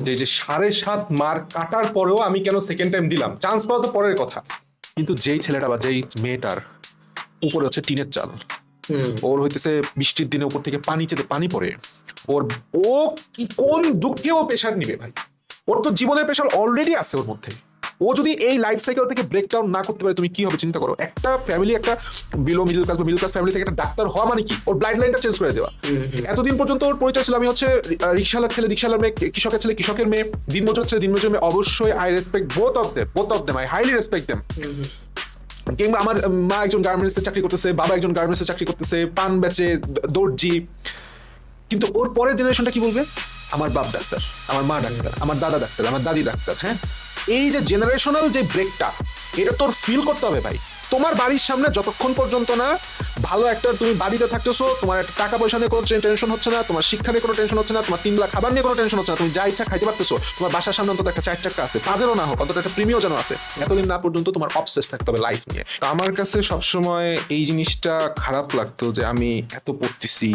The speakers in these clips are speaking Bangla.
যে 7.5 মার্ক কাটার পরেও আমি কেন সেকেন্ড টাইম দিলাম, চান্স পাওয়া তো পরের কথা, কিন্তু যেই ছেলেটা বা যেই মেয়েটার উপরে হচ্ছে টিনের চাল, ওর হইতেছে বৃষ্টির দিনে উপর থেকে পানি পড়ে, ওর ও কি কোন দুঃখে ও প্রেশার নিবে ভাই? ওর তো জীবনের প্রেশার অলরেডি আছে ওর মধ্যে। ও যদি এই লাইফ সাইকেল থেকে ব্রেকডাউন না করতে পারে, তুমি কি হবে চিন্তা করো। একটা ফ্যামিলি, একটা বিলো মিডল ক্লাস বা মিডল ক্লাস ফ্যামিলি থেকে একটা ডাক্তার হওয়া মানে কি, ওর ব্লাড লাইনটা চেঞ্জ করে দেওয়া। এতদিন পর্যন্ত ওর পরিচয় ছিল আমি হচ্ছে রিক্সাওয়ালার ছেলে, রিক্সাওয়ালার মেয়ে, কৃষকের ছেলে, কৃষকের মেয়ে, দিনমজুর ছেলে, দিনমজুর মেয়ে। অবশ্যই I respect both of them, I highly respect them. কিংবা আমার মা একজন গার্মেন্টসে চাকরি করতেছে, বাবা একজন গার্মেন্টসে চাকরি করতেছে, পান বেচে, দর্জি। কিন্তু ওর পরের জেনারেশনটা কি বলবে? আমার বাপ ডাক্তার, আমার মা ডাক্তার, আমার দাদা ডাক্তার, আমার দাদি ডাক্তার। হ্যাঁ, এই যে জেনারেশনাল যে ব্রেকটা, এটা তোর ফিল করতে হবে ভাই। তোমার বাড়ির সামনে যতক্ষণ পর্যন্ত না ভালো একটা, তুমি বাড়িতে থাকতেছো, তোমার একটা টাকা পয়সা নিয়ে কোনো টেনশন হচ্ছে না, তোমার শিক্ষা নিয়ে কোনো টেনশন হচ্ছে না, তোমার 3 বেলা খাবার নিয়ে কোনো টেনশন হচ্ছে না, তুমি যা ইচ্ছা খাইতে পারতেছো, তোমার বাসার সামনে অন্তত একটা 4 চাকা আছে, 5-এরও না হোক, অন্তত একটা প্রিমিও যেন আছে, এতদিন না পর্যন্ত তোমার অবসেস থাকতে হবে লাইফ নিয়ে। তো আমার কাছে সবসময় এই জিনিসটা খারাপ লাগতো যে আমি এত পড়তেছি,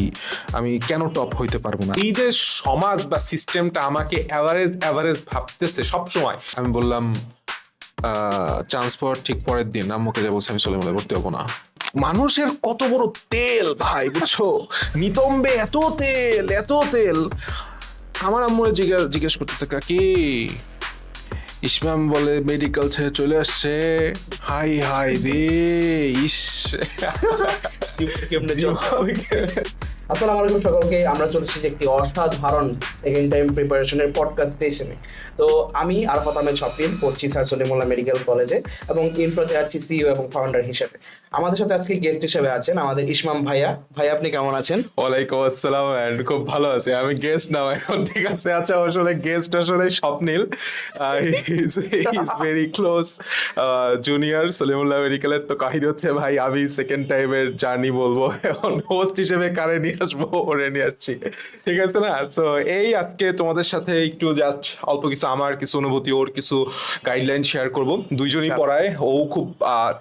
আমি কেন টপ হইতে পারবো না। এই যে সমাজ বা সিস্টেমটা আমাকে অ্যাভারেজ ভাবতেছে সবসময়। আমি বললাম চান্স পাওয়ার ঠিক পরের দিন আম্মুকে যা বলছে আমি সলিমুল্লাহ ভর্তি হবো না। মানুষের কত বড় তেল ভাই, বুঝছো? নিতম্বে এত তেল। আমার আম্মু জিজ্ঞেস করতেছে, কাকি ইসমাম বলে মেডিকেল ছেড়ে চলে আসছে, হাই হাই রে ইস। আসসালামু আলাইকুম সকলকে, আমরা চলেছি যে একটি অসাধারণ সেকেন্ড টাইম প্রিপারেশনের পডকাস্ট স্টেশনে। তো আমি আরাফাত আহমেদ স্বপ্নিল, পড়ছি স্যার সলিমুল্লাহ মেডিকেল কলেজে এবং ইনফ্রাতে আছি সিইও এবং ফাউন্ডার হিসেবে। আমাদের সাথে আজকে গেস্ট হিসেবে আছেন আমাদের ইসমাম ভাইয়া। ভাই, আপনি কেমন আছেন? ওয়ালাইকুম আসসালাম, এন্ড খুব ভালো আছি। আমি গেস্ট নাও এখন, ঠিক আছে? আচ্ছা, আসলে গেস্ট আসলে Swapnil, is very close junior Salimullah মেডিকেলের। তো কাহিনী হচ্ছে ভাই, আমি সেকেন্ড টাইমের জার্নি বলবো, এখন হোস্ট হিসেবে কারে নিয়ে আসবো, ওরে নিয়ে আসছি, ঠিক আছে না? সো এই আজকে তোমাদের সাথে একটু জাস্ট অল্প কিছু আমার কিছু অনুভূতি, ওর কিছু গাইডলাইন শেয়ার করবো। দুইজনই পড়ায়, ও খুব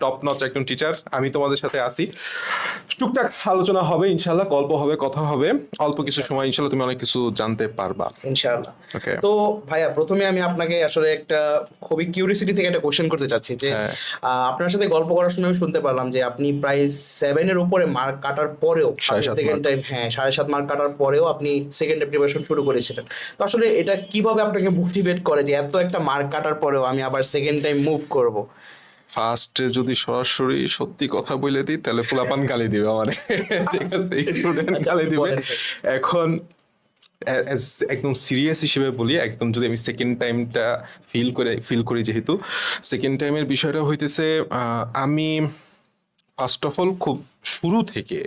টপ নচ একজন টিচার, আমি তোমাদের সাথে আসি। টুকটাক আলোচনা হবে ইনশাল্লাহ, গল্প হবে, কথা হবে, অল্প কিছু সময় ইনশাল্লাহ তুমি অনেক কিছু জানতে পারবা ইনশাআল্লাহ। Okay. তো ভাইয়া, প্রথমে আমি আপনাকে আসলে একটা খুবই কিউরিয়াসিটি থেকে একটা কোশ্চেন করতে চাচ্ছি যে আপনার সাথে গল্প করার সময় আমি শুনতে পারলাম যে আপনি প্রায় 7-এর উপরে মার্ক কাটার পরেও, 7.5 সেকেন্ড টাইম, 7.5 মার্ক কাটার পরেও আপনি সেকেন্ড টাইম প্রিপারেশন শুরু করেছিলেন। তো আসলে এটা কিভাবে আপনাকে মোটিভেট করে যে এত একটা মার্ক কাটার পরেও আমি আবার সেকেন্ড টাইম মুভ করব? ফার্স্টে যদি সরাসরি সত্যি কথা বলে দিই তাহলে পোলাপান গালি দিবে আমারে, ঠিক আছে? স্টুডেন্ট গালি দিবে। এখন একদম সিরিয়াস হিসেবে বলি, একদম যদি আমি সেকেন্ড টাইমটা ফিল করি, যেহেতু সেকেন্ড টাইমের বিষয়টা হইতেছে, আমি ফার্স্ট অফ অল খুব শুরু থেকে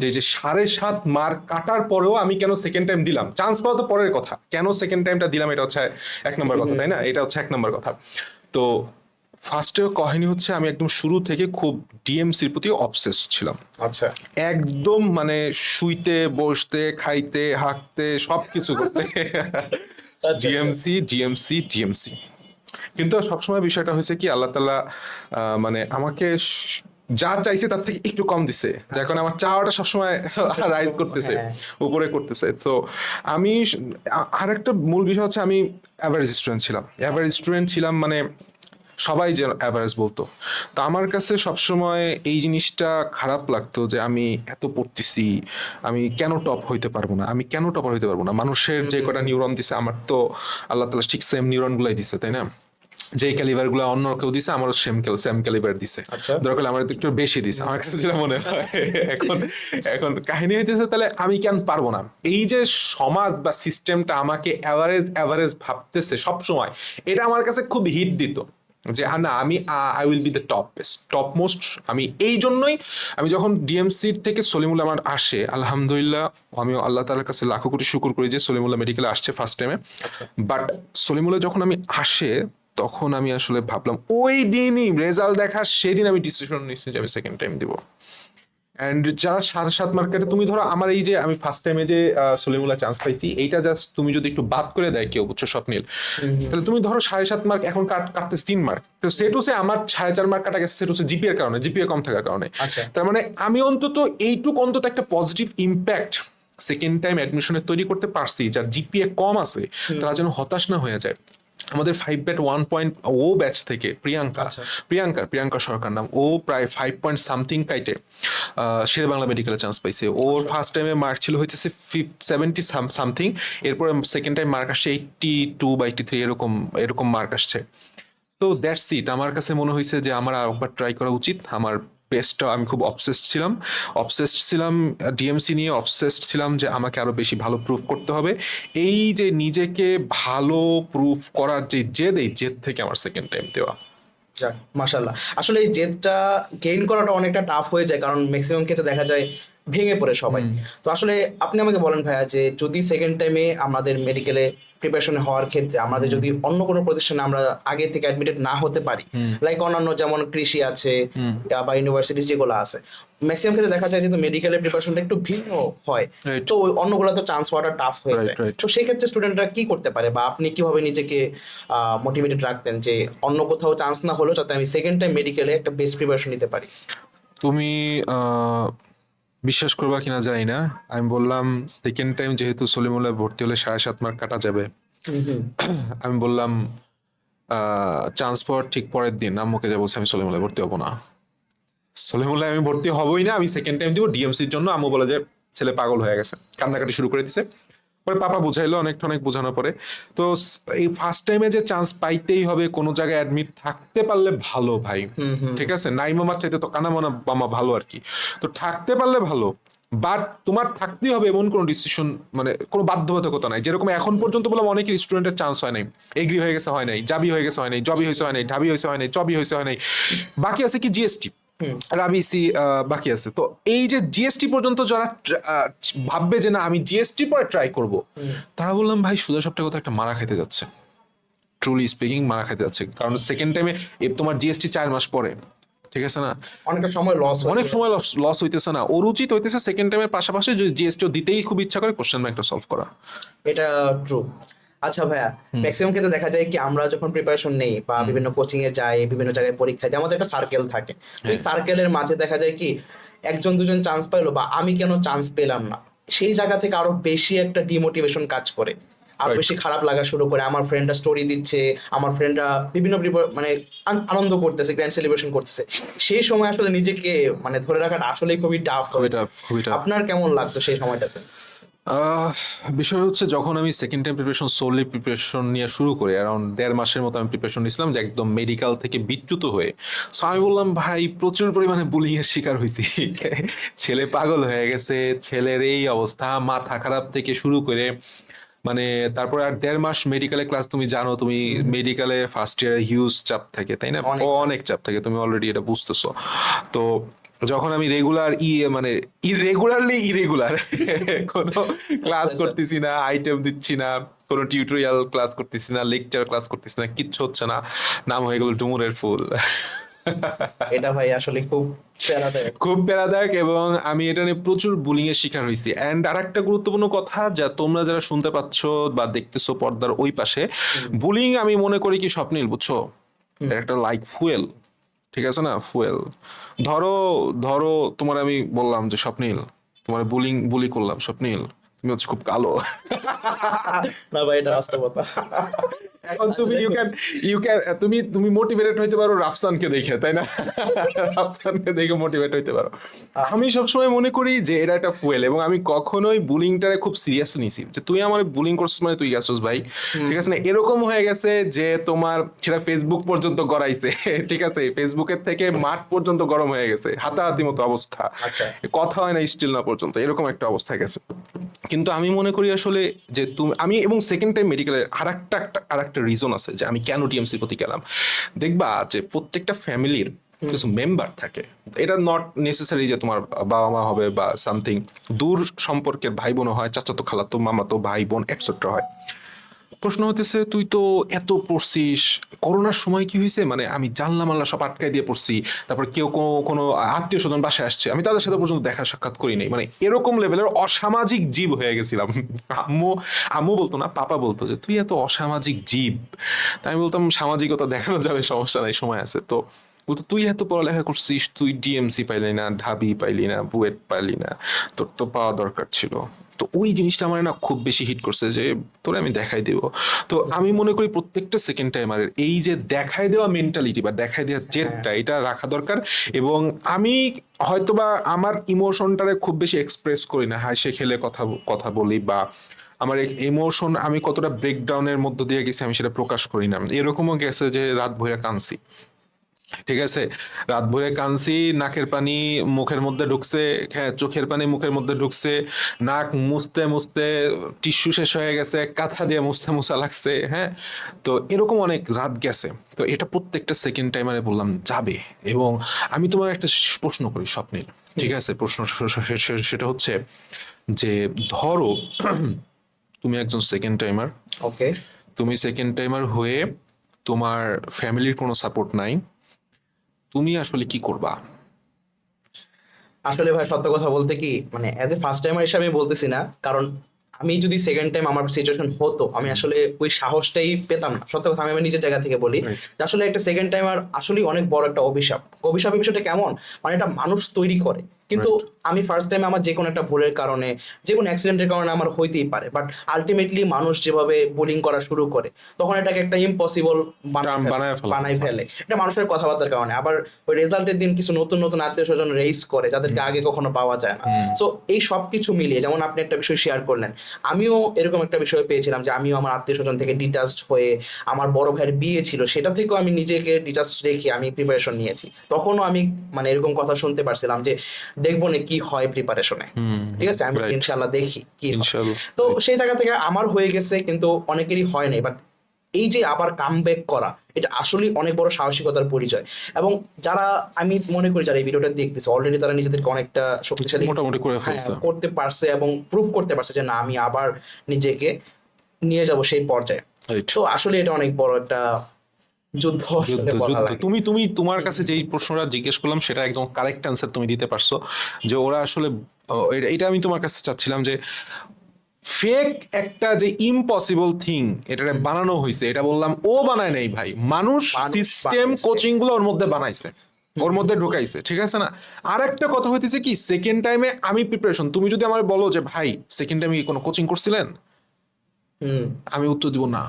যে 7.5 মার্ক কাটার পরেও আমি কেন সেকেন্ড টাইম দিলাম, চান্স পাওয়া তো পরের কথা, কেন সেকেন্ড টাইমটা দিলাম এটা হচ্ছে 1 নম্বর কথা, তাই না? এটা হচ্ছে 1 নম্বর কথা। তো ফার্স্টে কাহিনী হচ্ছে আমি একদম শুরু থেকে খুব ডিএমসির প্রতি অবসেস ছিলাম। আচ্ছা, একদম মানে শুইতে, বসতে, খাইতে, হাঁকতে, সবকিছু করতে জিএমসি। কিন্তু সবসময় বিষয়টা হয়েছে কি, আল্লাহ তাআলা মানে আমাকে যা চাইছে তার থেকে একটু কম দিছে, যখন আমার চাওয়াটা সবসময় রাইজ করতেছে, উপরে করতেছে। তো আমি আরেকটা মূল বিষয় হচ্ছে আমি অ্যাভারেজ স্টুডেন্ট ছিলাম, মানে সবাই যে অ্যাভারেজ বলতো। তো আমার কাছে সবসময় এই জিনিসটা খারাপ লাগতো যে আমি এত পড়তেছি, আমি কেন টপ হইতে পারবো না, আমি কেন টপার হইতে পারবো না। মানুষের যে কটা নিউরন দিছে, আমার তো আল্লাহ তাআলা ঠিক সেম নিউরন গুলাই দিছে, তাই না? যে ক্যালিবার গুলো অন্য কেউ দিছে, আমারও সেম ক্যালিবার দিছে, দরকার আমার একটু বেশি দিছে, আমার কাছে যেটা মনে হয়। এখন কাহিনী হইতেছে, তাহলে আমি কেন পারবো না? এই যে সমাজ বা সিস্টেমটা আমাকে অ্যাভারেজ ভাবতেছে সবসময়, এটা আমার কাছে খুব হিট দিত যে না, আমি I will be the top most. আমি এই জন্যই আমি যখন ডিএমসি থেকে সলিমুল্লাহ আমার আসে, আলহামদুলিল্লাহ, আমি আল্লাহ তাআলার কাছে লাখো কোটি শুকর করি যে সলিমুল্লাহ মেডিকেলে আসছে ফার্স্ট টাইমে। বাট সলিমুল্লাহ যখন আমি আসে, তখন আমি আসলে ভাবলাম, ওই দিনই রেজাল্ট দেখা সেদিন আমি ডিসিশন নিচ্ছি যে আমি সেকেন্ড টাইম দিব। অ্যান্ড যারা 7.5 মার্কেটে, তুমি ধরো আমার এই যে আমি ফার্স্ট টাইমে যে সলিমুল্লাহ চান্স পাইছি, এইটা জাস্ট তুমি যদি একটু বাদ করে দেয় কেউ, বুঝছো স্বপ্নিল, তাহলে তুমি ধরো 7.5 মার্ক এখন কাটতেছে 3 মার্ক, তো সেটুসে আমার 4.5 মার্ক কাটা গেছে, সেটুসে জিপিএর কারণে, জিপিএ কম থাকার কারণে। তার মানে আমি অন্তত এইটুক অন্তত একটা পজিটিভ ইম্প্যাক্ট সেকেন্ড টাইম অ্যাডমিশনে তৈরি করতে পারছি, যার জিপিএ কম আছে, তারা যেন হতাশ না হয়ে যায়। আমাদের 5.1 ও ব্যাচ থেকে প্রিয়াঙ্কা সরকার নাম, ও প্রায় 5 কাইটে শেরে বাংলা মেডিকেলে চান্স পাইছে। ওর ফার্স্ট টাইমে মার্ক ছিল হইতেছে 70 সামথিং, এরপরে সেকেন্ড টাইম মার্ক আসছে 82 বা 83 এরকম মার্ক আসছে। তো দ্যাটস ইট, আমার কাছে মনে হয়েছে যে আমার আরেকবার ট্রাই করা উচিত। আমার বেস্টটা, আমি খুব অবসেসড ছিলাম ডিএমসি নিয়ে, অবসেসড ছিলাম যে আমাকে আরো বেশি ভালো প্রুফ করতে হবে। এই যে নিজেকে ভালো প্রুফ করার যে জেদ, এই জেদ থেকে আমার সেকেন্ড টাইম দেওয়া। যাক মাশাল্লাহ, আসলে এই জেদটা গেইন করাটা অনেকটা টাফ হয়ে যায়, কারণ ম্যাক্সিমাম ক্ষেত্রে দেখা যায় ভেঙে পড়ে সবাই। তো আসলে আপনি আমাকে বলেন ভাইয়া, যে যদি সেকেন্ড টাইমে আমাদের মেডিকেলে প্রিপারেশন হওয়ার ক্ষেত্রে আমাদের যদি অন্য কোনো প্রতিষ্ঠানে আমরা আগে থেকে অ্যাডমিটেড না হতে পারি, লাইক অন্যান্য যেমন কৃষি আছে বা ইউনিভার্সিটি যেগুলো আছে, ম্যাক্সিমাম ক্ষেত্রে দেখা যায় যে মেডিকেলের প্রিপারেশনটা একটু ভিন্ন হয়, Right. তো ওই অন্যগুলো তো চান্স পাওয়াটা টাফ হয়ে যায়। Right. তো সেই ক্ষেত্রে স্টুডেন্টরা কি করতে পারে, বা আপনি কিভাবে নিজেকে মোটিভেটেড রাখতেন যে অন্য কোথাও চান্স না হলেও যাতে আমি সেকেন্ড টাইম মেডিকেলে একটা বেস্ট প্রিপারেশন নিতে পারি? তুমি বিশ্বাস করবা কিনা জানি না, আমি বললাম সেকেন্ড টাইম যেহেতু সলিমুল্লাহ ভর্তি হলে 7.5 মার্ক কাটা যাবে, আমি বললাম চান্স পাওয়ার ঠিক পরের দিন আম্মুকে যা বলছি, আমি সলিমুল্লাহ ভর্তি হবো না, সলিমুল্লাহ আমি ভর্তি হবই না, আমি সেকেন্ড টাইম দিব ডিএমসির জন্য। আম্মু বলে যে ছেলে পাগল হয়ে গেছে, কান্নাকাটি শুরু করে দিছে। পরে পাপা বুঝাইলো অনেক বোঝানোর পরে। তো এই ফার্স্ট টাইমে যে চান্স পাইতেই হবে, কোনো জায়গায় অ্যাডমিট থাকতে পারলে ভালো ভাই, ঠিক আছে, নাই মামার চাইতে তো কানা মামা ভালো আর কি। তো থাকতে পারলে ভালো, বাট তোমার থাকতেই হবে এমন কোনো ডিসিশন, মানে কোনো বাধ্যবাধকতা নাই। যেরকম এখন পর্যন্ত বললাম অনেকের স্টুডেন্টের চান্স হয় নাই, এগ্রি হয়ে গেছে হয় নাই, জাবি হয়ে গেছে হয় নাই, জবি হয়েছে হয় নাই, ঢাবি হয়েছে হয় নাই, চবি হয়েছে হয় নাই, বাকি আছে কি জিএসটি, রাবিসি বাকি আছে। তো এই যে জিএসটি পর্যন্ত যারা ভাববে যে না আমি জিএসটি পরে ট্রাই করব, তারা বললাম ভাই সুদা সবটা কথা একটা মারা খাইতে যাচ্ছে, ট্রুলি স্পিকিং মারা খাইতে যাচ্ছে। কারণ সেকেন্ড টাইমে তোমার জিএসটি 4 মাস পরে, ঠিক আছে না, অনেকটা সময় লস, অনেক সময় লস হইতেছে না, ওর উচিত হইতেছে সেকেন্ড টাইমের পাশাপাশি যদি জিএসটিও দিতেই খুব ইচ্ছা করে কোশ্চেন ব্যাংকটা সলভ করা। এটা ট্রু। আচ্ছা ভাইয়া, ম্যাক্সিমাম ক্ষেত্রে দেখা যায় কি আমরা যখন প্রিপারেশন নেই বা বিভিন্ন কোচিং এ যাই, বিভিন্ন জায়গায় পরীক্ষা দিই, আমাদের একটা সার্কেল থাকে। ওই সার্কেলের মাঝে দেখা যায় কি একজন দুজন চান্স পাইলো, বা আমি কেন চান্স পেলাম না, সেই জায়গা থেকে আরো বেশি একটা ডিমোটিভেশন কাজ করে, আরো বেশি খারাপ লাগা শুরু করে। আমার ফ্রেন্ডরা স্টোরি দিচ্ছে, আমার ফ্রেন্ডরা বিভিন্ন মানে আনন্দ করতেছে, গ্র্যান্ড সেলিব্রেশন করতেছে, সেই সময় আসলে নিজেকে মানে ধরে রাখাটা আসলে খুবই টাফ। খুবই টাফ। আপনার কেমন লাগতো সেই সময়টাতে? বিষয় হচ্ছে যখন আমি সেকেন্ড টাইম প্রিপারেশন নিয়ে শুরু করি, অ্যারাউন্ড 1.5 মাসের মতো আমি প্রিপারেশন নিয়েছিলাম, যে একদম মেডিকেল থেকে বিচ্যুত হয়ে। সো আমি বললাম ভাই প্রচুর পরিমাণে বুলিং এর শিকার হয়েছি, ছেলে পাগল হয়ে গেছে, ছেলের এই অবস্থা, মাথা খারাপ থেকে শুরু করে, মানে তারপরে আর 1.5 মাস মেডিকেলে ক্লাস, তুমি জানো, তুমি মেডিকেলে ফার্স্ট ইয়ারে হিউজ চাপ থাকে, তাই না, অনেক চাপ থাকে, তুমি অলরেডি এটা বুঝতেছো। তো যখন আমি রেগুলার মানে ইরেগুলার কোনো ক্লাস করতেছি না, আইটেম দিচ্ছি না, কোনো টিউটোরিয়াল ক্লাস করতেছি না, লেকচার ক্লাস করতেছি না, কিচ্ছু হচ্ছে না, নাম হয়ে গেল ডুমুরের ফুল। এটা ভাই আসলে খুব প্যারাদায়ক, এবং আমি এটা নিয়ে প্রচুর বুলিং এর শিকার হয়েছি। এন্ড আর একটা গুরুত্বপূর্ণ কথা, যা তোমরা যারা শুনতে পাচ্ছ বা দেখতেছো পর্দার ওই পাশে, বুলিং আমি মনে করি কি স্বপ্নিল, বুঝছো, একটা লাইক ফুয়েল, ঠিক আছে না, ফুয়েল। ধরো তোমার আমি বললাম যে স্বপ্নিল, তোমার বুলি করলাম, স্বপ্নিল তুমি হচ্ছে খুব কালো, না ভাই এটা বাস্তবতা। এখন তুমি তুমি মোটিভেটেড হইতে পারো রাফসানকে দেখে, তাই না, রাফসানকে দেখে মোটিভেট হইতে পারো। আমি সবসময় মনে করি যে এটা একটা ফুয়েল, এবং আমি কখনোই বুলিংটারে খুব সিরিয়াস নিছি, যে তুই আমার বুলিং করছিস মানে তুই গেছিস ভাই, ঠিক আছে না, এরকম হয়ে গেছে যে তোমার সেটা ফেসবুক পর্যন্ত গড়াইছে, ঠিক আছে, ফেসবুকের থেকে মাঠ পর্যন্ত গরম হয়ে গেছে, হাতাহাতি মতো অবস্থা, কথা হয় না স্টিল না পর্যন্ত, এরকম একটা অবস্থা গেছে। কিন্তু আমি মনে করি আসলে যে আমি, এবং সেকেন্ড টাইম মেডিকেলের আর একটা রিজন আছে যে আমি কেন টিএমসির প্রতি গেলাম। দেখবা যে প্রত্যেকটা ফ্যামিলির কিছু মেম্বার থাকে, এটা নট নেসেসারি যে তোমার বাবা মা হবে বা সামথিং, দূর সম্পর্কের ভাই বোন হয়, চাচাতো খালাতো মামাতো ভাই বোন এটসেট্রা হয়। প্রশ্ন হতেছে তুই তো এত পড়ছিস, করোনার সময় কি হয়েছে, মানে আমি জানলা মাল্লা সব আটকায় দিয়ে পড়ছি, তারপর কেউ কোনো আত্মীয় স্বজন বাসায় আসছে, আমি তাদের সাথে পর্যন্ত দেখা সাক্ষাৎ করি নাই, মানে এরকম লেভেলের অসামাজিক জীব হয়ে গেছিলাম। আম্মু বলতো না, পাপা বলতো যে তুই এত অসামাজিক জীব, তাই আমি বলতাম সামাজিকতা দেখানো যাবে, সমস্যা নাই, সময় আছে। তো বলতো তুই এত পড়ালেখা করছিস, তুই ডিএমসি পাইলি না, ঢাবি পাইলি না, বুয়েট পাইলি না, তোর তো পাওয়া দরকার ছিল, তো ওই জিনিসটা আমার না খুব বেশি হিট করছে যে তোরে আমি দেখাই দেব। তো আমি মনে করি প্রত্যেকটা সেকেন্ড টাইমারের এই যে দেখাই দেওয়া মেন্টালিটি বা দেখাই দেওয়া জেদটা এটা রাখা দরকার। এবং আমি হয়তোবা আমার ইমোশনটারে খুব বেশি এক্সপ্রেস করি না, হাসে খেলে কথা কথা বলি, বা আমার ইমোশন আমি কতটা ব্রেকডাউনের মধ্য দিয়ে গেছি আমি সেটা প্রকাশ করি না। এরকমও গেছে যে রাত ভরে কাঁদছি, ঠিক আছে, রাত ভরে কাঁদছি, নাকের পানি মুখের মধ্যে ঢুকছে, হ্যাঁ চোখের পানি মুখের মধ্যে ঢুকছে, নাক মুছতে মুছতে টিস্যু শেষ হয়ে গেছে, কাঁথা দিয়ে মুছতে মুছা লাগছে, হ্যাঁ। তো এরকম অনেক রাত গেছে। তো এটা প্রত্যেকটা সেকেন্ড টাইমারে বললাম যাবে। এবং আমি তোমার একটা প্রশ্ন করি স্বপ্নের, ঠিক আছে, প্রশ্ন সেটা হচ্ছে যে ধরো তুমি একজন সেকেন্ড টাইমার, ওকে, তুমি সেকেন্ড টাইমার হয়ে তোমার ফ্যামিলির কোনো সাপোর্ট নাই, তুমি আসলে কি করবা? আসলে ভাই সত্য কথা বলতে কি মানে অ্যাজ এ ফার্স্ট টাইমার হিসেবে আমি বলতেছি না, কারণ আমি যদি সেকেন্ড টাইম আমার সিচুয়েশন হতো আমি আসলে ওই সাহসটাই পেতাম না। সত্য কথা আমি আমার নিজের জায়গা থেকে বলি যে আসলে একটা সেকেন্ড টাইমার আসলেই অনেক বড় একটা অভিশাপ। অভিশাপের বিষয়টা কেমন, মানে এটা মানুষ তৈরি করে, কিন্তু আমি ফার্স্ট টাইম আমার যে কোনো একটা ভুলের কারণে যে কোনো অ্যাক্সিডেন্টের কারণে আমার হইতেই পারে, বাট আলটিমেটলি মানুষ যেভাবে বোলিং করা শুরু করে তখন এটাকে একটা ইম্পসিবল বানাই ফেলে। এটা মানুষের কথাবার্তার কারণে। আবার ওই রেজাল্টের দিন কিছু নতুন নতুন আত্মীয় স্বজন রেস করে যাদেরকে আগে কখনো পাওয়া যায় না। সো এই সব কিছু মিলিয়ে যেমন আপনি একটা বিষয় শেয়ার করলেন, আমিও এরকম একটা বিষয় পেয়েছিলাম যে আমিও আমার আত্মীয় স্বজন থেকে ডিটাচড হয়ে, আমার বড় ভাইয়ের বিয়ে ছিল সেটা থেকেও আমি নিজেকে ডিটাচড রেখে আমি প্রিপারেশন নিয়েছি। তখনও আমি মানে এরকম কথা শুনতে পারছিলাম যে দেখবো না কি হয় প্রিপারেশনে, ঠিক আছে, আমি ইনশাল্লাহ দেখি কি হয়। তো সেই জায়গা থেকে আমার হয়ে গেছে, কিন্তু অনেকেরই হয় নাই। বাট এই যে আবার কাম ব্যাক করা, এটা আসলেই অনেক বড় সাহসিকতার পরিচয়। এবং যারা আমি মনে করি যারা এই ভিডিওটা দেখতেছে অলরেডি তারা নিজেদেরকে অনেকটা শক্তিশালী মোটামুটি করে ফেলছে, করতে পারছে এবং প্রুভ করতে পারছে যে না আমি আবার নিজেকে নিয়ে যাব সেই পর্যায়ে। তো আসলে এটা অনেক বড় একটা যুদ্ধ। তুমি তুমি তোমার কাছে যেই প্রশ্নটা জিজ্ঞেস করলাম সেটা একদম কারেক্ট অ্যান্সার তুমি দিতে পারছো। যে ওরা আসলে এটা আমি তোমার কাছে চাচ্ছিলাম যে ফেক একটা যে ইম্পসিবল থিং এটা বানানো হয়েছে, এটা বললাম ও বানায় নাই ভাই, মানুষ সিস্টেম কোচিং গুলো ওর মধ্যে বানাইছে, ওর মধ্যে ঢুকাইছে, ঠিক আছে না। আর একটা কথা হইতেছে কি সেকেন্ড টাইমে আমি প্রিপারেশন, তুমি যদি আমার বলো যে ভাই সেকেন্ড টাইমে কি কোনো কোচিং করছিলেন, আমি উত্তর দিব না,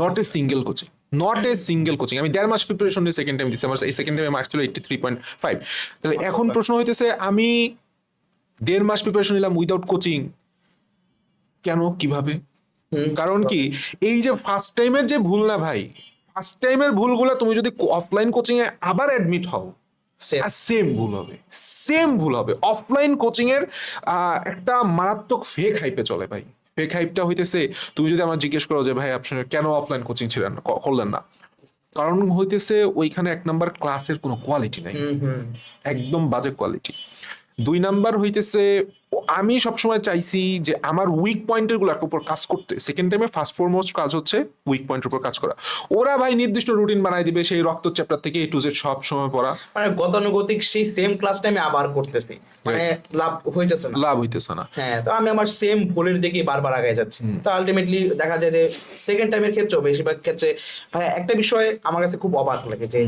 not a single coaching, not a single coaching. আমি 1.5 মাস প্রিপারেশন নিয়ে সেকেন্ড টাইম দিচ্ছি, আমার এই সেকেন্ড টাইমে মার্কস ছিল 83.5। তাহলে এখন প্রশ্ন হইতেছে আমি 1.5 মাস প্রিপারেশন নিলাম উইদাউট কোচিং, কেন, কিভাবে? কারণ কি এই যে ফার্স্ট টাইমের যে ভুল না ভাই, ফার্স্ট টাইমের ভুলগুলো তুমি যদি অফলাইন কোচিং এ আবার অ্যাডমিট হও সেম ভুল হবে, সেম ভুল হবে। অফলাইন কোচিং এর একটা মারাত্মক ফেক হাইপে চলে ভাই। ফেক হাইপটা হইতেছে, তুমি যদি আমার জিজ্ঞেস করো যে ভাই আপনার কেন অফলাইন কোচিং ছিলেন করলেন না, কারণ হইতেছে ওইখানে 1 নাম্বার ক্লাসের কোনো কোয়ালিটি নাই, একদম বাজে কোয়ালিটি। 2 নাম্বার হইতেছে আমি সবসময় চাইছি যে আমার উইক পয়েন্টের গুলোর উপর কাজ করতে। সেকেন্ড টাইমে ফার্স্ট ফরমোস্ট কাজ হচ্ছে উইক পয়েন্টের উপর কাজ করা। ওরা ভাই নির্দিষ্ট রুটিন বানাই দিবে, সেই রক্ত চ্যাপ্টার থেকে A to Z সব সময় পড়া, মানে গতানুগতিক সেই সেম ক্লাসটা আমি আবার করতেছি, মানে লাভ হইতেছে না, লাভ হইতেছে না। হ্যাঁ, তো আমি আমার সেম ভুলের দিকে বারবার আগায় যাচ্ছি। তো আলটিমেটলি দেখা যায় যে সেকেন্ড টাইমের ক্ষেত্রেও বেশিরভাগ ক্ষেত্রে ভাই একটা বিষয় আমার কাছে খুব অবাক লাগে যে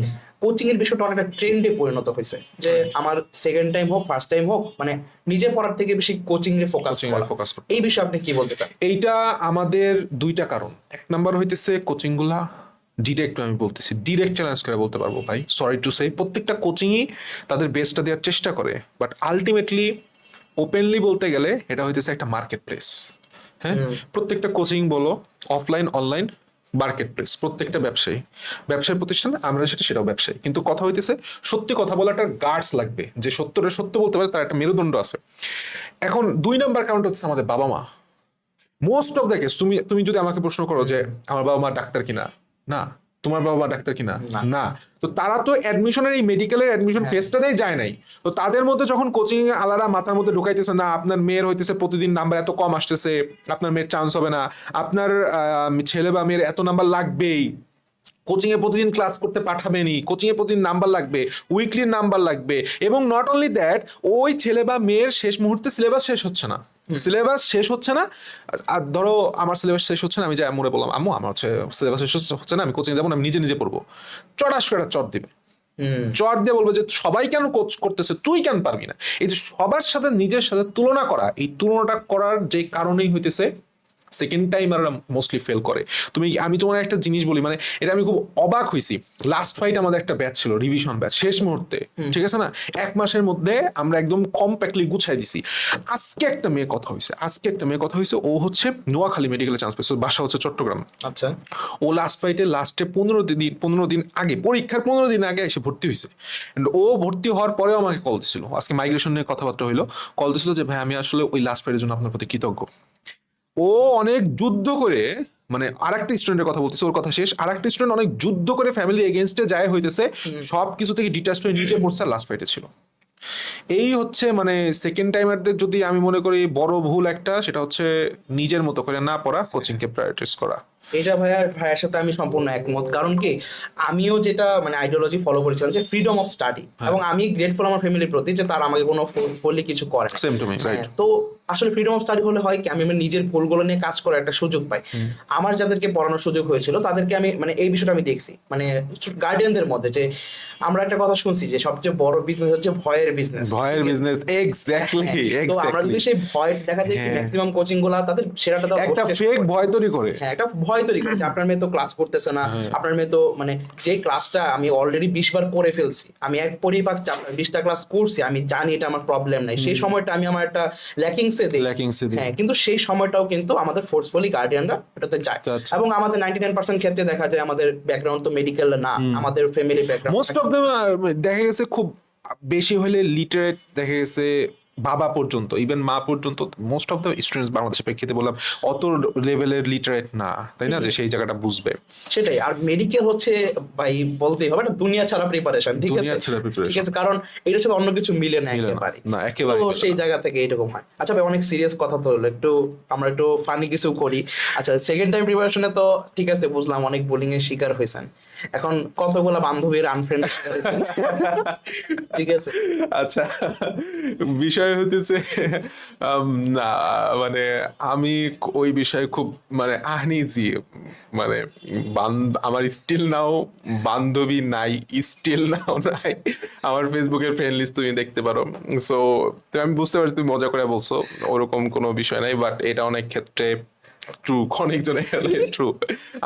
কোচিং এর বিষয়টা অনেকটা ট্রেন্ডে পরিণত হয়েছে যে আমার সেকেন্ড টাইম হোক ফার্স্ট টাইম হোক মানে নিজে পড়ার থেকে বেশি কোচিং এর ফোকাস করা। এই বিষয়ে আপনি কি বলতে চান? এইটা আমাদের 2টা কারণ। 1 নাম্বার হইতেছে কোচিং গুলা ডিরেক্ট, আমি বলতেছি ডিরেক্ট চ্যালেঞ্জ করে বলতে পারবো ভাই, সরি টু সে, প্রত্যেকটা কোচিংই তাদের বেস্টটা দেওয়ার চেষ্টা করে, বাট আলটিমেটলি ওপেনলি বলতে গেলে এটা হইতেছে একটা মার্কেট প্লেস। হ্যাঁ, প্রত্যেকটা কোচিং বলো অফলাইন অনলাইন মার্কেট প্লেস, প্রত্যেকটা ব্যবসায়ী প্রতিষ্ঠান, আমরা সেটাও ব্যবসায়ী। কিন্তু কথা হইতেছে সত্যি কথা বলাটা গার্ডস লাগবে, যে সত্যটা সত্য বলতে পারে তার একটা মেরুদণ্ড আছে। এখন 2 নাম্বার কারণটা হচ্ছে আমাদের বাবা মা। মোস্ট অফ দ্য কেস তুমি যদি আমাকে প্রশ্ন করো যে আমার বাবা মা ডাক্তার কিনা, না। তোমার বাবা মা ডাক্তার কিনা, না। তো তারা তো অ্যাডমিশনের এই মেডিকেলের অ্যাডমিশন ফেজটাতেই যায় নাই। তো তাদের মধ্যে যখন কোচিং এ আলাদা মাথার মধ্যে ঢুকাইতেছে না আপনার মেয়ের হইতেছে প্রতিদিন নাম্বার এত কম আসতেছে, আপনার মেয়ের চান্স হবে না, আপনার ছেলে বা মেয়ের এত নাম্বার লাগবেই, কোচিং এ প্রতিদিন ক্লাস করতে পাঠাবেনি, কোচিং এ প্রতিদিন নাম্বার লাগবে, উইকলি নাম্বার লাগবে, এবং নট অনলি দ্যাট ওই ছেলে বা মেয়ের শেষ মুহূর্তে সিলেবাস শেষ হচ্ছে না, আর ধরো আমার সিলেবাস শেষ হচ্ছে না, আমি যাই আম্মুরে বললাম আম্মু আমার হচ্ছে সিলেবাস শেষ হচ্ছে না, আমি কোচিং যাবো না, আমি নিজে নিজে পড়বো, চড়াস করে চট দিবে, চট দিয়ে বলবে যে সবাই কেন কোচ করতেছে, তুই কেন পারবি না। এই যে সবার সাথে নিজের সাথে তুলনা করা, এই তুলনাটা করার যে কারণেই হইতেছে সেকেন্ড টাইম আর মোস্টলি ফেল করে। আমি তোমার একটা জিনিস বলি, মানে এটা আমি খুব অবাক হয়েছি। লাস্ট ফাইট আমাদের একটা ব্যাচ ছিল, রিভিশন ব্যাচ, শেষ মুহূর্তে, ঠিক আছে না, 1 মাসের মধ্যে আমরা একদম কম্প্যাক্টলি গুছাই দিছি। আজকে একটা মেয়ে কথা হয়েছে, ও হচ্ছে নোয়াখালী মেডিকেলে চান্স পেয়েছে, বাসা হচ্ছে চট্টগ্রাম। আচ্ছা, ও লাস্ট ফাইটে লাস্টে 15 দিন আগে, পরীক্ষার 15 দিন আগে এসে ভর্তি হয়েছে। ও ভর্তি হওয়ার পরেও আমাকে কল দিছিল, আজকে মাইগ্রেশন নিয়ে কথাবার্তা হইলো, কল দিছিল যে ভাই আমি আসলে ওই লাস্ট ফাইটের জন্য আপনার প্রতি কৃতজ্ঞ। ও অনেক যুদ্ধ করে, মানে আরেকটা স্টুডেন্টের কথা বলতেছে, ওর কথা শেষ, আরেকটা স্টুডেন্ট অনেক যুদ্ধ করে ফ্যামিলি এগেনস্টে যায় হইতেছে, সব কিছু থেকে ডিটাচ হয়ে নিচে পড়ছে, লাস্ট ফাইটে ছিল। এই হচ্ছে মানে সেকেন্ড টাইমারদের যদি আমি মনে করি বড় ভুল একটা, সেটা হচ্ছে নিজের মতো করে না পড়া, কোচিংকে প্রায়োরিটাইজ করা। এটা ভাইয়ার সাথে আমি সম্পূর্ণ একমত। কারণ কি, আমিও যেটা মানে আইডিওলজি ফলো করেছিলাম যে ফ্রিডম অফ স্টাডি, এবং আমি গ্রেটফুল আমার ফ্যামিলির প্রতি যে তারা আমাকে কোনো বললে কিছু করে না। Same to me, right. তো আসলে ফ্রিডম অফ স্টাডি হলে হয় কি, আমি আমার নিজের ভুলগুলো নিয়ে কাজ করার একটা সুযোগ পাই। আমার যাদেরকে পড়ানোর সুযোগ হয়েছিল তাদেরকে আমি মানে এই বিষয়টা আমি দেখছি, মানে গার্ডিয়ানদের মধ্যে, যে আমরা একটা কথা শুনছি যে সবচেয়ে বড় বিজনেস হচ্ছে ভয়ের বিজনেস। এক্স্যাক্টলি। তো আমরা যদি সেই ভয় দেখা যায় কি, ম্যাক্সিমাম কোচিং গুলা তাদের সেরাটা দাও, একটা ফেক ভয় তৈরি করে। হ্যাঁ, একটা ভয় তৈরি করে যে আপনার মেয়ে তো ক্লাস করতেছে না, আপনার মেয়ে তো মানে যে ক্লাসটা আমি অলরেডি 20 বার করে ফেলছি, আমি এক পরিপাক 20টা ক্লাস করছি, আমি জানি এটা আমার প্রবলেম নাই, সেই সময়টা আমি আমার একটা ল্যাকিংসে দিই। হ্যাঁ, কিন্তু সেই সময়টাও কিন্তু আমাদের ফোর্সফুলি গার্ডিয়ানরা এটাতে যায়। এবং আমাদের 99% ক্ষেত্রে দেখা যায় আমাদের ব্যাকগ্রাউন্ড তো মেডিকেল না, আমাদের family background most of them দেখা গেছে খুব বেশি হলে লিটারেট, দেখা গেছে বাবা পর্যন্ত, ইভেন মা পর্যন্ত, মোস্ট অফ দ্য স্টুডেন্টস বাংলাদেশের প্রেক্ষিতে বললাম অত লেভেলের লিটারেট না, তাই না, যে সেই জায়গাটা বুঝবে। সেটাই। আর মেডিকেল হচ্ছে ভাই বলতেই হবে, এটা দুনিয়া ছাড়া প্রিপারেশন, ঠিক আছে, ঠিক আছে, কারণ এটার সাথে অন্য কিছু মিলে না একেবারে, না একেবারে। তো সেই জায়গা থেকে এরকম হয়। আচ্ছা ভাই, অনেক সিরিয়াস কথা তো হলো, আমরা একটু ফানি কিছু করি। আচ্ছা, সেকেন্ড টাইম প্রিপারেশনে তো ঠিক আছে, বুঝলাম অনেক বুলিং এর শিকার হয়েছেন, এখন কতগুলা বান্ধবীর আনফ্রেন্ড, ঠিক আছে। আচ্ছা, বিষয় হতেছে না, মানে আমি ওই বিষয়ে খুব মানে আনইজি, মানে আমার স্টিল নাও বান্ধবী নাই, স্টিল নাও নাই। আমার ফেসবুকের ফ্রেন্ড লিস্ট তুমি দেখতে পারো। সো আমি বুঝতে পারছি তুমি মজা করে বলছো, ওরকম কোনো বিষয় নাই, বাট এটা অনেক ক্ষেত্রে ট্রু, অনেকজনের ট্রু।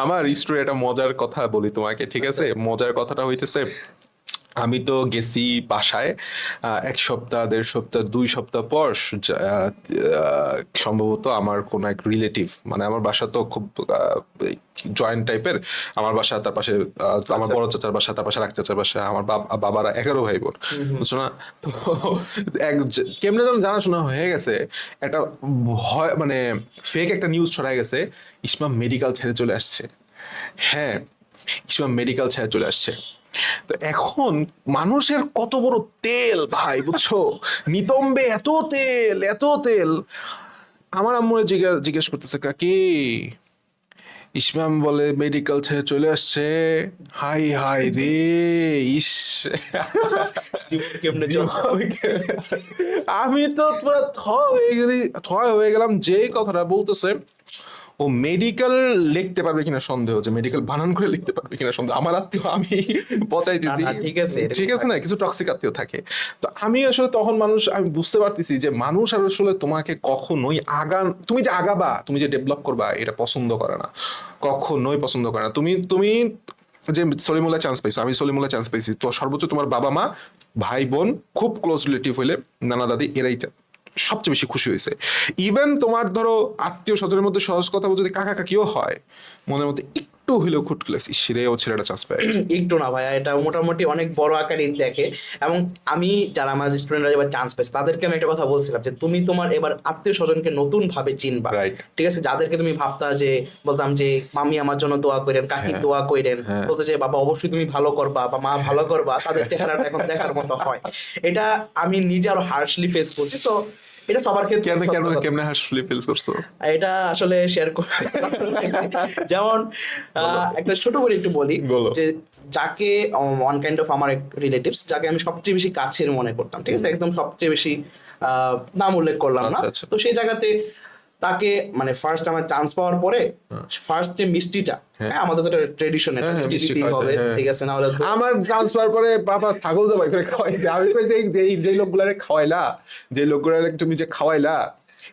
আমার স্টোরি একটা মজার কথা বলি তোমাকে, ঠিক আছে। মজার কথাটা হইতেছে, আমি তো গেছি বাসায় 1 সপ্তাহ, 1.5 সপ্তাহ, 2 সপ্তাহ পর, সম্ভবত আমার কোন এক রিলেটিভ, মানে আমার বাসা তো খুব জয়েন্ট টাইপের, আমার বাসা, তার পাশে আমার বড় চাচার বাসা, তার পাশে এক চাচার বাসা, আমার বাবারা 11 ভাই বোন, বুঝছো না। তো কেমনে যেন জানাশোনা হয়ে গেছে, একটা ভয় মানে ফেক একটা নিউজ ছড়ায় গেছে, ইসমাম মেডিকেল ছেড়ে চলে আসছে। হ্যাঁ, ইসমাম মেডিকেল ছেড়ে চলে আসছে। তো এখন মানুষের কত বড় তেল ভাই, বুঝছো, নিতম্বে এত তেল, এত তেল। আমার আম্মু জিজ্ঞেস করতেছে, কাকি ইসমাম বলে মেডিকেল ছেড়ে চলে আসছে, হাই হাই রে, ইস। আমি তো পুরো থয় হয়ে গেলাম, যে কথাটা বলতেছে ও মেডিকেল লিখতে পারবে কিনা সন্দেহ, যে মেডিকেল বানান করে লিখতে পারবে কিনা সন্দেহ। আমার আত্মীয় আমি পচাই দিছি, ঠিক আছে না, কিছু টক্সিক আত্মীয় থাকে। তো আমি আসলে তখন আমি বুঝতে পারতেছি যে মানুষ আসলে তোমাকে কখনোই তুমি যে আগাবা, তুমি যে ডেভেলপ করবা, এটা পছন্দ করে না, কখনোই পছন্দ করে না। তুমি যে সলিমুল্লাহ চান্স পাইছো, আমি সলিমুল্লাহ চান্স পাইছি, তো সর্বোচ্চ তোমার বাবা মা, ভাই বোন, খুব ক্লোজ রিলেটিভ হইলে নানা দাদি, এরাই সবচেয়ে বেশি খুশি হয়েছে। ইভেন তোমার ধরো আত্মীয় স্বজনের মধ্যে সহজ কথা বলতে যদি কাকা কাকিও হয়, মনের মধ্যে একটু হইলেও খুঁটকুলেছে, ইসরে ও ছেলেটা চান্স পায়। একটু না ভাইয়া, এটা মোটামুটি অনেক বড় আকারে দেখে। এবং আমি যারা আমার স্টুডেন্টরা এবার চান্স পেয়েছে তাদেরকে আমি একটা কথা বলছিলাম যে তুমি তোমার এবার আত্মীয় স্বজনকে নতুন ভাবে চিনবা, ঠিক আছে। যাদেরকে তুমি ভাবতা যে, বলতাম যে মামি আমার জন্য দোয়া করেন, কাকি দোয়া করেন, বলতে যে বাবা অবশ্যই তুমি ভালো করবা বা মা ভালো করবা, তাদের চেহারাটা এখন দেখার মতো হয়। এটা আমি নিজে আরো হার্শলি ফেস করছি। তো এটা সবার ক্ষেত্রে কেমনে হার্শলি ফিল করছো, এটা আসলে শেয়ার করতে যেমন একটা ছোট করে একটু বলি, যে যাকে ওয়ান কাইন্ড অফ আমার রিলেটিভস, যাকে আমি সবচেয়ে বেশি কাছের মনে করতাম, ঠিক আছে, একদম সবচেয়ে বেশি নাম উল্লেখ করলাম না, তো সেই জায়গাতে তাকে মানে ফার্স্ট আমার চান্স পাওয়ার পরে ফার্স্ট যে মিষ্টিটা, হ্যাঁ আমাদের তো ট্রেডিশন মিষ্টি হবে, খাওয়াইতে, ঠিক আছে, না হলে আমার চান্স পাওয়ার পরে বাবা ছাগল জবাই করে খাওয়াইতে, আমি কই যে লোকগুলারে খাওয়াইলা, যে লোকগুলারে তুমি যে খাওয়াইলা,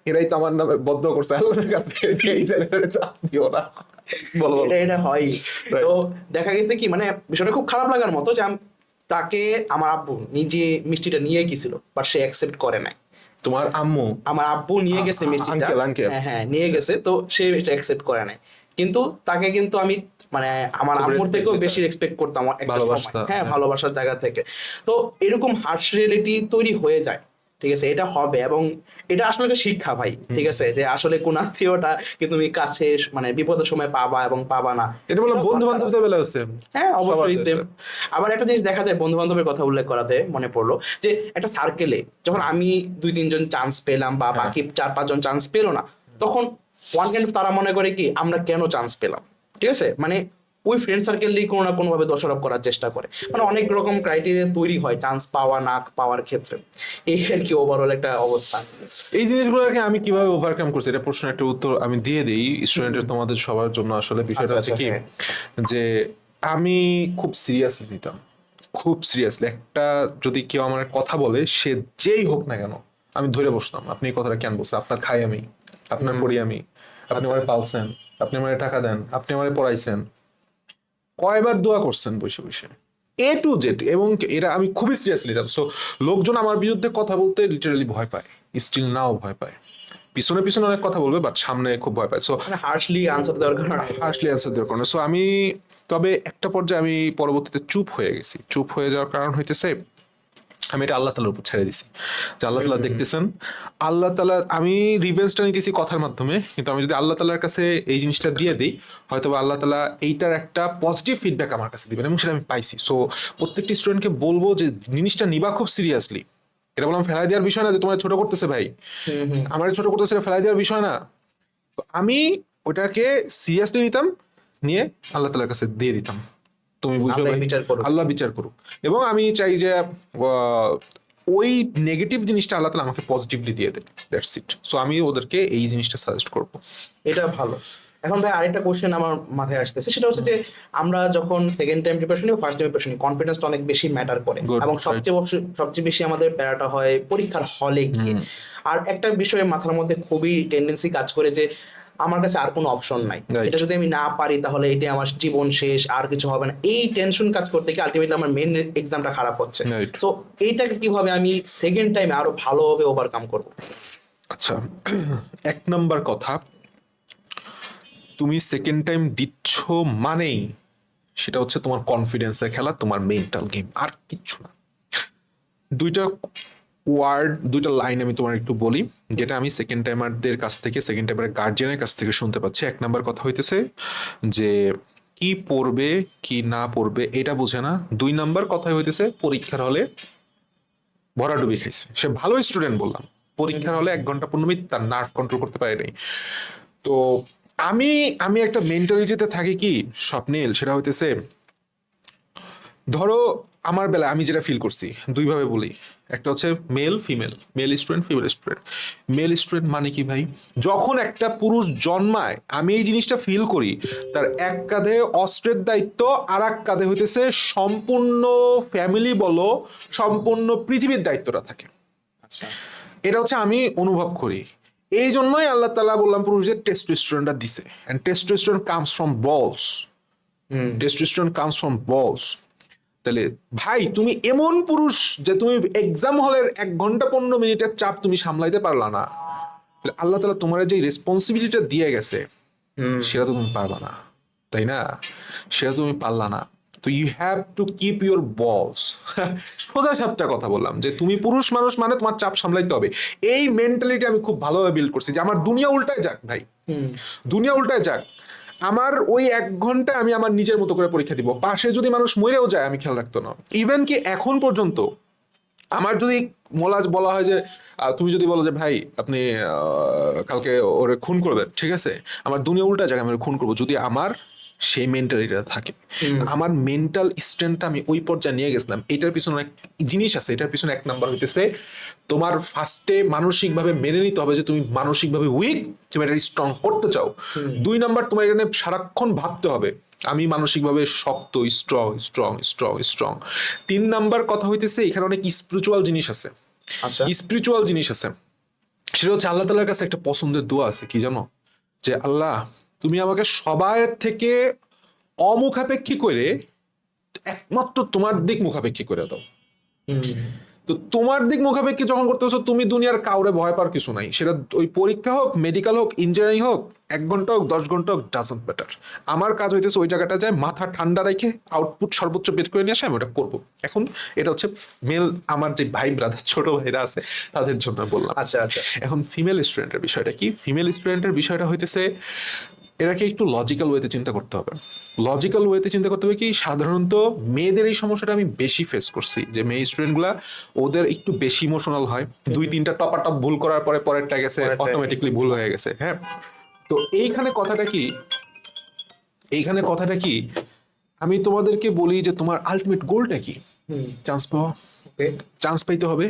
এরাই তো আমার নামে বদ্ধ করছে আল্লাহর কাছে, এই ছেলেটারে চাপ দিও না। বলো বলো। এটা হয়। তো দেখা গেছে কি মানে বিষয়টা খুব খারাপ লাগার মতো যে তাকে আমার আব্বু নিজে মিষ্টিটা নিয়ে গেছিল, বাট সে অ্যাকসেপ্ট করে নাই। তোমার আম্মু? আমার আব্বু নিয়ে গেছে মিষ্টিটা, আঙ্কেল। হ্যাঁ হ্যাঁ নিয়ে গেছে, তো সে এটা অ্যাকসেপ্ট করে নাই। কিন্তু তাকে কিন্তু আমি মানে আমার আম্মুর থেকেও বেশি রেসপেক্ট করতাম একটা সময়, হ্যাঁ ভালোবাসার জায়গা থেকে। তো এরকম হার্শ রিয়েলিটি তৈরি হয়ে যায়, ঠিক আছে, এটা হবে। এবং এটা আসলে একটা শিক্ষা ভাই, ঠিক আছে, যে আসলে কোন আত্মীয়টা কি তুমি কাছে মানে বিপদের সময় পাবা এবং পাবা না, এটা বললাম বন্ধু বান্ধবদের বেলা হচ্ছে। হ্যাঁ অবশ্যই সেম। আবার একটা জিনিস দেখা যায়, বন্ধু বান্ধবের কথা উল্লেখ করাতে মনে পড়লো যে একটা সার্কেলে যখন আমি 2-3 জন চান্স পেলাম বা বাকি 4-5 জন চান্স পেলো না, তখন ওয়ান কাইন্ড অফ তারা মনে করে কি আমরা কেন চান্স পেলাম, ঠিক আছে, মানে ওই ফ্রেন্ড সার্কেলই কোনো না কোনো ভাবে দোষারোপ করার চেষ্টা করে। মানে অনেক রকম ক্রাইটেরিয়া তৈরি হয় চান্স পাওয়া না পাওয়ার ক্ষেত্রে। এই আর কি ওভারঅল একটা অবস্থা। এই জিনিসগুলোকে আমি কিভাবে ওভারকাম করছি, এটা প্রশ্নের একটা উত্তর আমি দিয়ে দিই স্টুডেন্টের, তোমাদের সবার জন্য। আসলে বিষয়টা হচ্ছে কি যে আমি খুব সিরিয়াসলি নিতাম, খুব সিরিয়াসলি। একটা যদি কেউ আমার কথা বলে, সে যেই হোক না কেন, আমি ধরে বসতাম, আপনি এই কথাটা কেন বলছেন, আপনার খাই আমি, আপনার পড়ি আমি, আপনি আমারে পালছেন, আপনি আমারে টাকা দেন, আপনি আমারে পড়াইছেন, কয়বার দোয়া করছেন বসে বসে, এ টু জেড। এবং এরা আমি খুবই সিরিয়াসলি নিতাম। সো লোকজন আমার বিরুদ্ধে কথা বলতে লিটারালি ভয় পায়, স্টিল নাও ভয় পায়। পিছনে পিছনে অনেক কথা বলবে, বাট সামনে খুব ভয় পায়। সো হার্শলি আনসার দেওয়ার কারণে, হার্শলি অ্যান্সার দেওয়ার কারণে সো আমি, তবে একটা পর্যায়ে আমি পরবর্তীতে চুপ হয়ে গেছি। চুপ হয়ে যাওয়ার কারণ হইতেছে আমি এটা আল্লাহ তালার উপর ছেড়ে দিছি, যে আল্লাহ তালা দেখতেছেন। আল্লাহ তালা, আমি রিভেন্সটা নিতেছি কথার মাধ্যমে, কিন্তু আমি যদি আল্লাহ তালার কাছে এই জিনিসটা দিয়ে দিই, হয়তো আল্লাহ তালা এইটার একটা পজিটিভ ফিডব্যাক আমার কাছে দিবেন, এবং সেটা আমি পাইছি। সো প্রত্যেকটি স্টুডেন্টকে বলবো যে জিনিসটা নিবা খুব সিরিয়াসলি। এটা বললাম ফেলাই দেওয়ার বিষয় না যে তোমার ছোট করতেছে ভাই, আমার ছোট করতেছে, ফেলাই দেওয়ার বিষয় না। তো আমি ওটাকে সিরিয়াসলি নিতাম, নিয়ে আল্লাহ তালার কাছে দিয়ে দিতাম, তুমি বুঝো ভাই, আল্লাহ বিচার করুক। এবং আমি চাই যে ওই নেগেটিভ জিনিসটা আল্লাহ তাআলা আমাকে পজিটিভলি দিয়ে দেয়, দ্যাটস ইট। সো আমি ওদেরকে এই জিনিসটা সাজেস্ট করব। এটা ভালো। এখন ভাই আরেকটা কোশ্চেন আমার মাথায় আসতেছে, সেটা হচ্ছে যে আমরা যখন সেকেন্ড টাইম প্রিপারেশন নিই, ফার্স্ট টাইম প্রিপারেশন নিই, কনফিডেন্সটা অনেক বেশি ম্যাটার করে, এবং সবচেয়ে বেশি আমাদের প্যারাটা হয় পরীক্ষার হলে গিয়ে। আর একটা বিষয়ে মাথার মধ্যে খুবই টেন্ডেন্সি কাজ করে যে আমার কাছে আর কোনো অপশন নাই, এটা যদি আমি না পারি তাহলে এটা আমার জীবন শেষ, আর কিছু হবে না। এই টেনশন কাজ করতে গিয়ে আলটিমেটলি আমার মেইন এক্সামটা খারাপ হচ্ছে। সো এইটাকে কিভাবে আমি সেকেন্ড টাইমে আরো ভালোভাবে ওভারকাম করব? আচ্ছা, 1 নম্বর কথা, তুমি সেকেন্ড টাইম দিচ্ছ মানেই সেটা হচ্ছে তোমার কনফিডেন্সের খেলা, তোমার মেন্টাল গেম, আর কিচ্ছু না। দুইটা লাইন আমি তোমার একটু বলি, যেটা আমি সেকেন্ড টাইমারদের কাছ থেকে, সেকেন্ড টাইমারের গার্জিয়ানের কাছ থেকে শুনতে পাচ্ছি। 1 নম্বর কথা হইতেছে যে কি পড়বে কি না পড়বে এটা বুঝে না। 2 নম্বর কথা হইতেছে পরীক্ষার হলে ভরাডুবি খাইছে। সে ভালো স্টুডেন্ট বললাম, পরীক্ষার হলে 1 ঘন্টা 15 মিনিট তার নার্ভ কন্ট্রোল করতে পারে নাই। তো আমি আমি একটা মেন্টালিটিতে থাকি কি স্বপ্নিল, সেটা হইতেছে, ধরো আমার বেলায় আমি যেটা ফিল করছি, দুইভাবে বলি। একটা হচ্ছে male female, male student female student. Male student মানে কি ভাই, যখন একটা পুরুষ জন্মায় আমি এই জিনিসটা ফিল করি, তার এক কাঁধে অস্ত্রের দায়িত্ব, আর এক কাঁধে হইতেছে সম্পূর্ণ ফ্যামিলি বলো, সম্পূর্ণ পৃথিবীর দায়িত্বটা থাকে। আচ্ছা, এটা হচ্ছে আমি অনুভব করি। এই জন্যই আল্লাহ তাআলা বললাম পুরুষদের টেস্টোস্টেরনটা দিছে, এন্ড টেস্টোস্টেরন কামস ফ্রম বলস, টেস্টোস্টেরন কামস ফ্রম বলস। তাহলে ভাই তুমি এমন পুরুষ যে তুমি এক্সাম হলের 1 ঘন্টা 15 মিনিটের চাপ তুমি সামলাইতে পারলা না, তাহলে আল্লাহ তাআলা তোমার যে রেসপন্সিবিলিটিটা দিয়ে গেছে সেটা তো তুমি পারবা না, তাই না? সেটা তুমি পারলা না। তো you have to keep your balls. সোজা সাপটা কথা বললাম যে তুমি পুরুষ মানুষ মানে তোমার চাপ সামলাইতে হবে। এই মেন্টালিটি আমি খুব ভালোভাবে বিল্ড করছি, যে আমার দুনিয়া উল্টায় যাক ভাই, দুনিয়া উল্টায় যাক, আমার ওই 1 ঘন্টা আমি আমার নিজের মতো করে পরীক্ষা দিব। পাশে যদি মানুষ মরেও যায় আমি খেয়াল রাখতো না। ইভেন কি এখন পর্যন্ত আমার যদি বলা হয় যে তুমি যদি বলো যে ভাই আপনি কালকে ওরে খুন করবেন, ঠিক আছে, আমার দুনিয়া উল্টা জায়গায় আমি ওরে খুন করবো, যদি আমার সেই মেন্টালিটিটা থাকে। আমার মেন্টাল স্ট্রেংথটা আমি ওই পর্যায়ে নিয়ে গেছিলাম। এটার পিছনে অনেক জিনিস আছে। এটার পিছনে এক নাম্বার হইতেছে তোমার ফার্স্টে মানসিকভাবে মেনে নিতে হবে যে তুমি মানসিকভাবে উইক, তুমি এটা স্ট্রং করতে চাও। 2 নাম্বার তোমার এখানে সারাক্ষণ ভাবতে হবে আমি মানসিকভাবে শক্ত, strong strong strong strong. 3 number কথা হইতেছে এখানে অনেক স্পিরিচুয়াল জিনিস আছে। আচ্ছা, স্পিরিচুয়াল জিনিস আছে, সেটা হচ্ছে আল্লাহ তাআলার কাছে একটা পছন্দের দোয়া আছে, কি জানো? যে আল্লাহ তুমি আমাকে সবার থেকে অমুখাপেক্ষী করে একমাত্র তোমার দিক মুখাপেক্ষী করে দাও। তো তোমার দিক মুখাপেক্ষী যখন করতেছো, তুমি দুনিয়ার কাউরে ভয় পাওয়ার কিছু নাই। সেটা ওই পরীক্ষা হোক, মেডিকেল হোক, ইঞ্জিনিয়ারিং হোক, 1 ঘন্টা হোক, 10 ঘন্টা হোক, ডাজন্ট ম্যাটার। আমার কাজ হইতেছে ওই জায়গাটা যায় মাথা ঠান্ডা রেখে আউটপুট সর্বোচ্চ বের করে নিয়ে আসে, আমি ওটা করবো। এখন এটা হচ্ছে মেল আমার যে ভাই ব্রাদার ছোট ভাইরা আছে তাদের জন্য বললাম। আচ্ছা, আচ্ছা। এখন ফিমেল স্টুডেন্টের বিষয়টা কি? ফিমেল স্টুডেন্টের বিষয়টা হইতেছে এটাকে একটু লজিক্যাল ওয়েতে চিন্তা করতে হবে। লজিক্যাল ওয়েতে চিন্তা করতে হবে কি, সাধারণত মেয়েদের এই সমস্যাটা আমি বেশি ফেস করছি, যে মেয়ে স্টুডেন্টগুলা ওদের একটু বেশি ইমোশনাল হয়। 2-3টা টপাটপ ভুল করার পরে পরেরটা গেছে অটোমেটিকলি ভুল হয়ে গেছে। হ্যাঁ, তো এইখানে কথাটা কি আমি তোমাদেরকে বলি যে তোমার আলটিমেট গোলটা কি? চান্স পাওয়া। চান্স পাইতে হবে।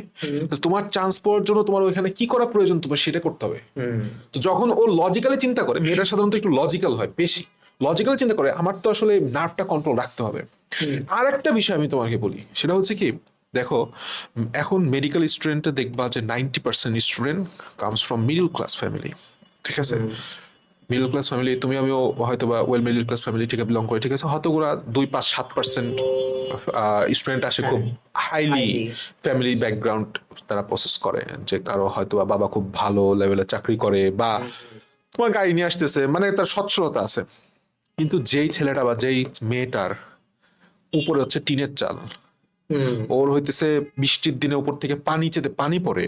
তো তোমার চান্স পাওয়ার জন্য তোমার ওইখানে কি করা প্রয়োজন তোমার সেটা করতে হবে। তো যখন ও লজিক্যালি চিন্তা করে, মেয়েরা সাধারণত একটু লজিক্যাল হয় বেশি, লজিক্যালি চিন্তা করে আমার তো আসলে নার্ভটা কন্ট্রোল রাখতে হবে। আর একটা বিষয় আমি তোমাকে বলি, সেটা হচ্ছে কি, দেখো এখন মেডিকেল স্টুডেন্টে দেখবা যে 90% student comes from middle class family. ঠিক আছে, মিডল ক্লাস ফ্যামিলি, তুমি আমিও হয়তো বা ওয়েল মিডল ক্লাস ফ্যামিলি থেকে বিলং করে। ঠিক আছে, হয়তো ওরা 2-5-7% স্টুডেন্ট আসে খুব হাইলি ফ্যামিলি ব্যাকগ্রাউন্ড তারা প্রসেস করে, যে কারো হয়তো বা বাবা খুব ভালো লেভেলে চাকরি করে বা তোমার গাড়ি নিয়ে আসতেছে, মানে তার সচ্ছলতা আছে। কিন্তু যেই ছেলেটা বা যেই মেয়েটার উপরে হচ্ছে টিনের চাল, ওর হইতেছে বৃষ্টির দিনে উপর থেকে পানি পড়ে,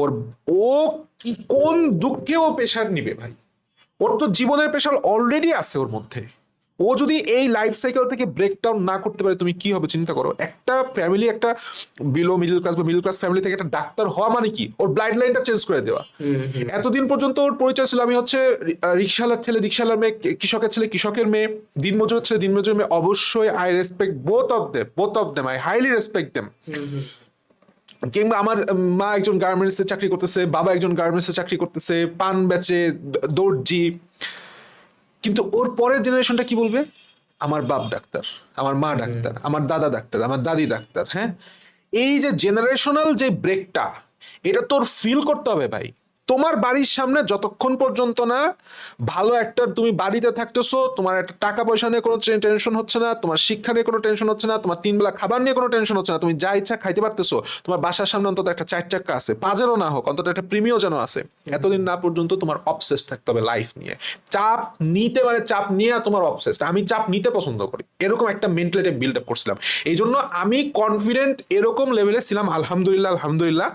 ওর ও কি কোন দুঃখে ও প্রেশার নিবে ভাই? ওর তো জীবনের প্রেশার অলরেডি আছে ওর মধ্যে। ও যদি এই লাইফ সাইকেল থেকে ব্রেকডাউন না করতে পারে, তুমি কি হবে চিন্তা করো। একটা ফ্যামিলি, একটা বিলো মিডল ক্লাস বা মিডল ক্লাস ফ্যামিলি থেকে একটা ডাক্তার হওয়া মানে কি, ওর ব্লাড লাইনটা চেঞ্জ করে দেওয়া। এতদিন পর্যন্ত ওর পরিচয় ছিল আমি হচ্ছে রিক্সাওয়ালার ছেলে, রিক্সাওয়ালার মেয়ে, কৃষকের ছেলে, কৃষকের মেয়ে, দিনমজুরের ছেলে, দিনমজুরের মেয়ে। অবশ্যই I respect both of them, I highly respect them. কিংবা আমার মা একজন গার্মেন্টসে চাকরি করতেছে, বাবা একজন গার্মেন্টসে চাকরি করতেছে, পান বেচে, দর্জি। কিন্তু ওর পরের জেনারেশনটা কি বলবে? আমার বাপ ডাক্তার, আমার মা ডাক্তার, আমার দাদা ডাক্তার, আমার দাদি ডাক্তার। হ্যাঁ, এই যে জেনারেশনাল যে ব্রেকটা, এটা তোর ফিল করতে হবে ভাই। তোমার বাড়ির সামনে যতক্ষণ পর্যন্ত না ভালো একটা তুমি বাড়িতে থাকতেছো, তোমার একটা টাকা পয়সা নিয়ে কোনো টেনশন হচ্ছে না, তোমার শিক্ষা নিয়ে কোনো টেনশন হচ্ছে না, তোমার 3 বেলা খাবার নিয়ে কোনো টেনশন হচ্ছে না, তুমি যা ইচ্ছা খাইতে পারতেছো, তোমার বাসার সামনে অন্তত একটা 4 চাক্কা আছে, পাজেরও না হোক অন্তত একটা প্রিমিও যেন আছে, এতদিন না পর্যন্ত তোমার অবসেস থাকতে হবে লাইফ নিয়ে। চাপ নিতে পারে, চাপ নিয়ে তোমার অবসেস। আমি চাপ নিতে পছন্দ করি, এরকম একটা মেন্টালিটি বিল্ড আপ করছিলাম। এই জন্য আমি কনফিডেন্ট এরকম লেভেলে ছিলাম, আলহামদুলিল্লাহ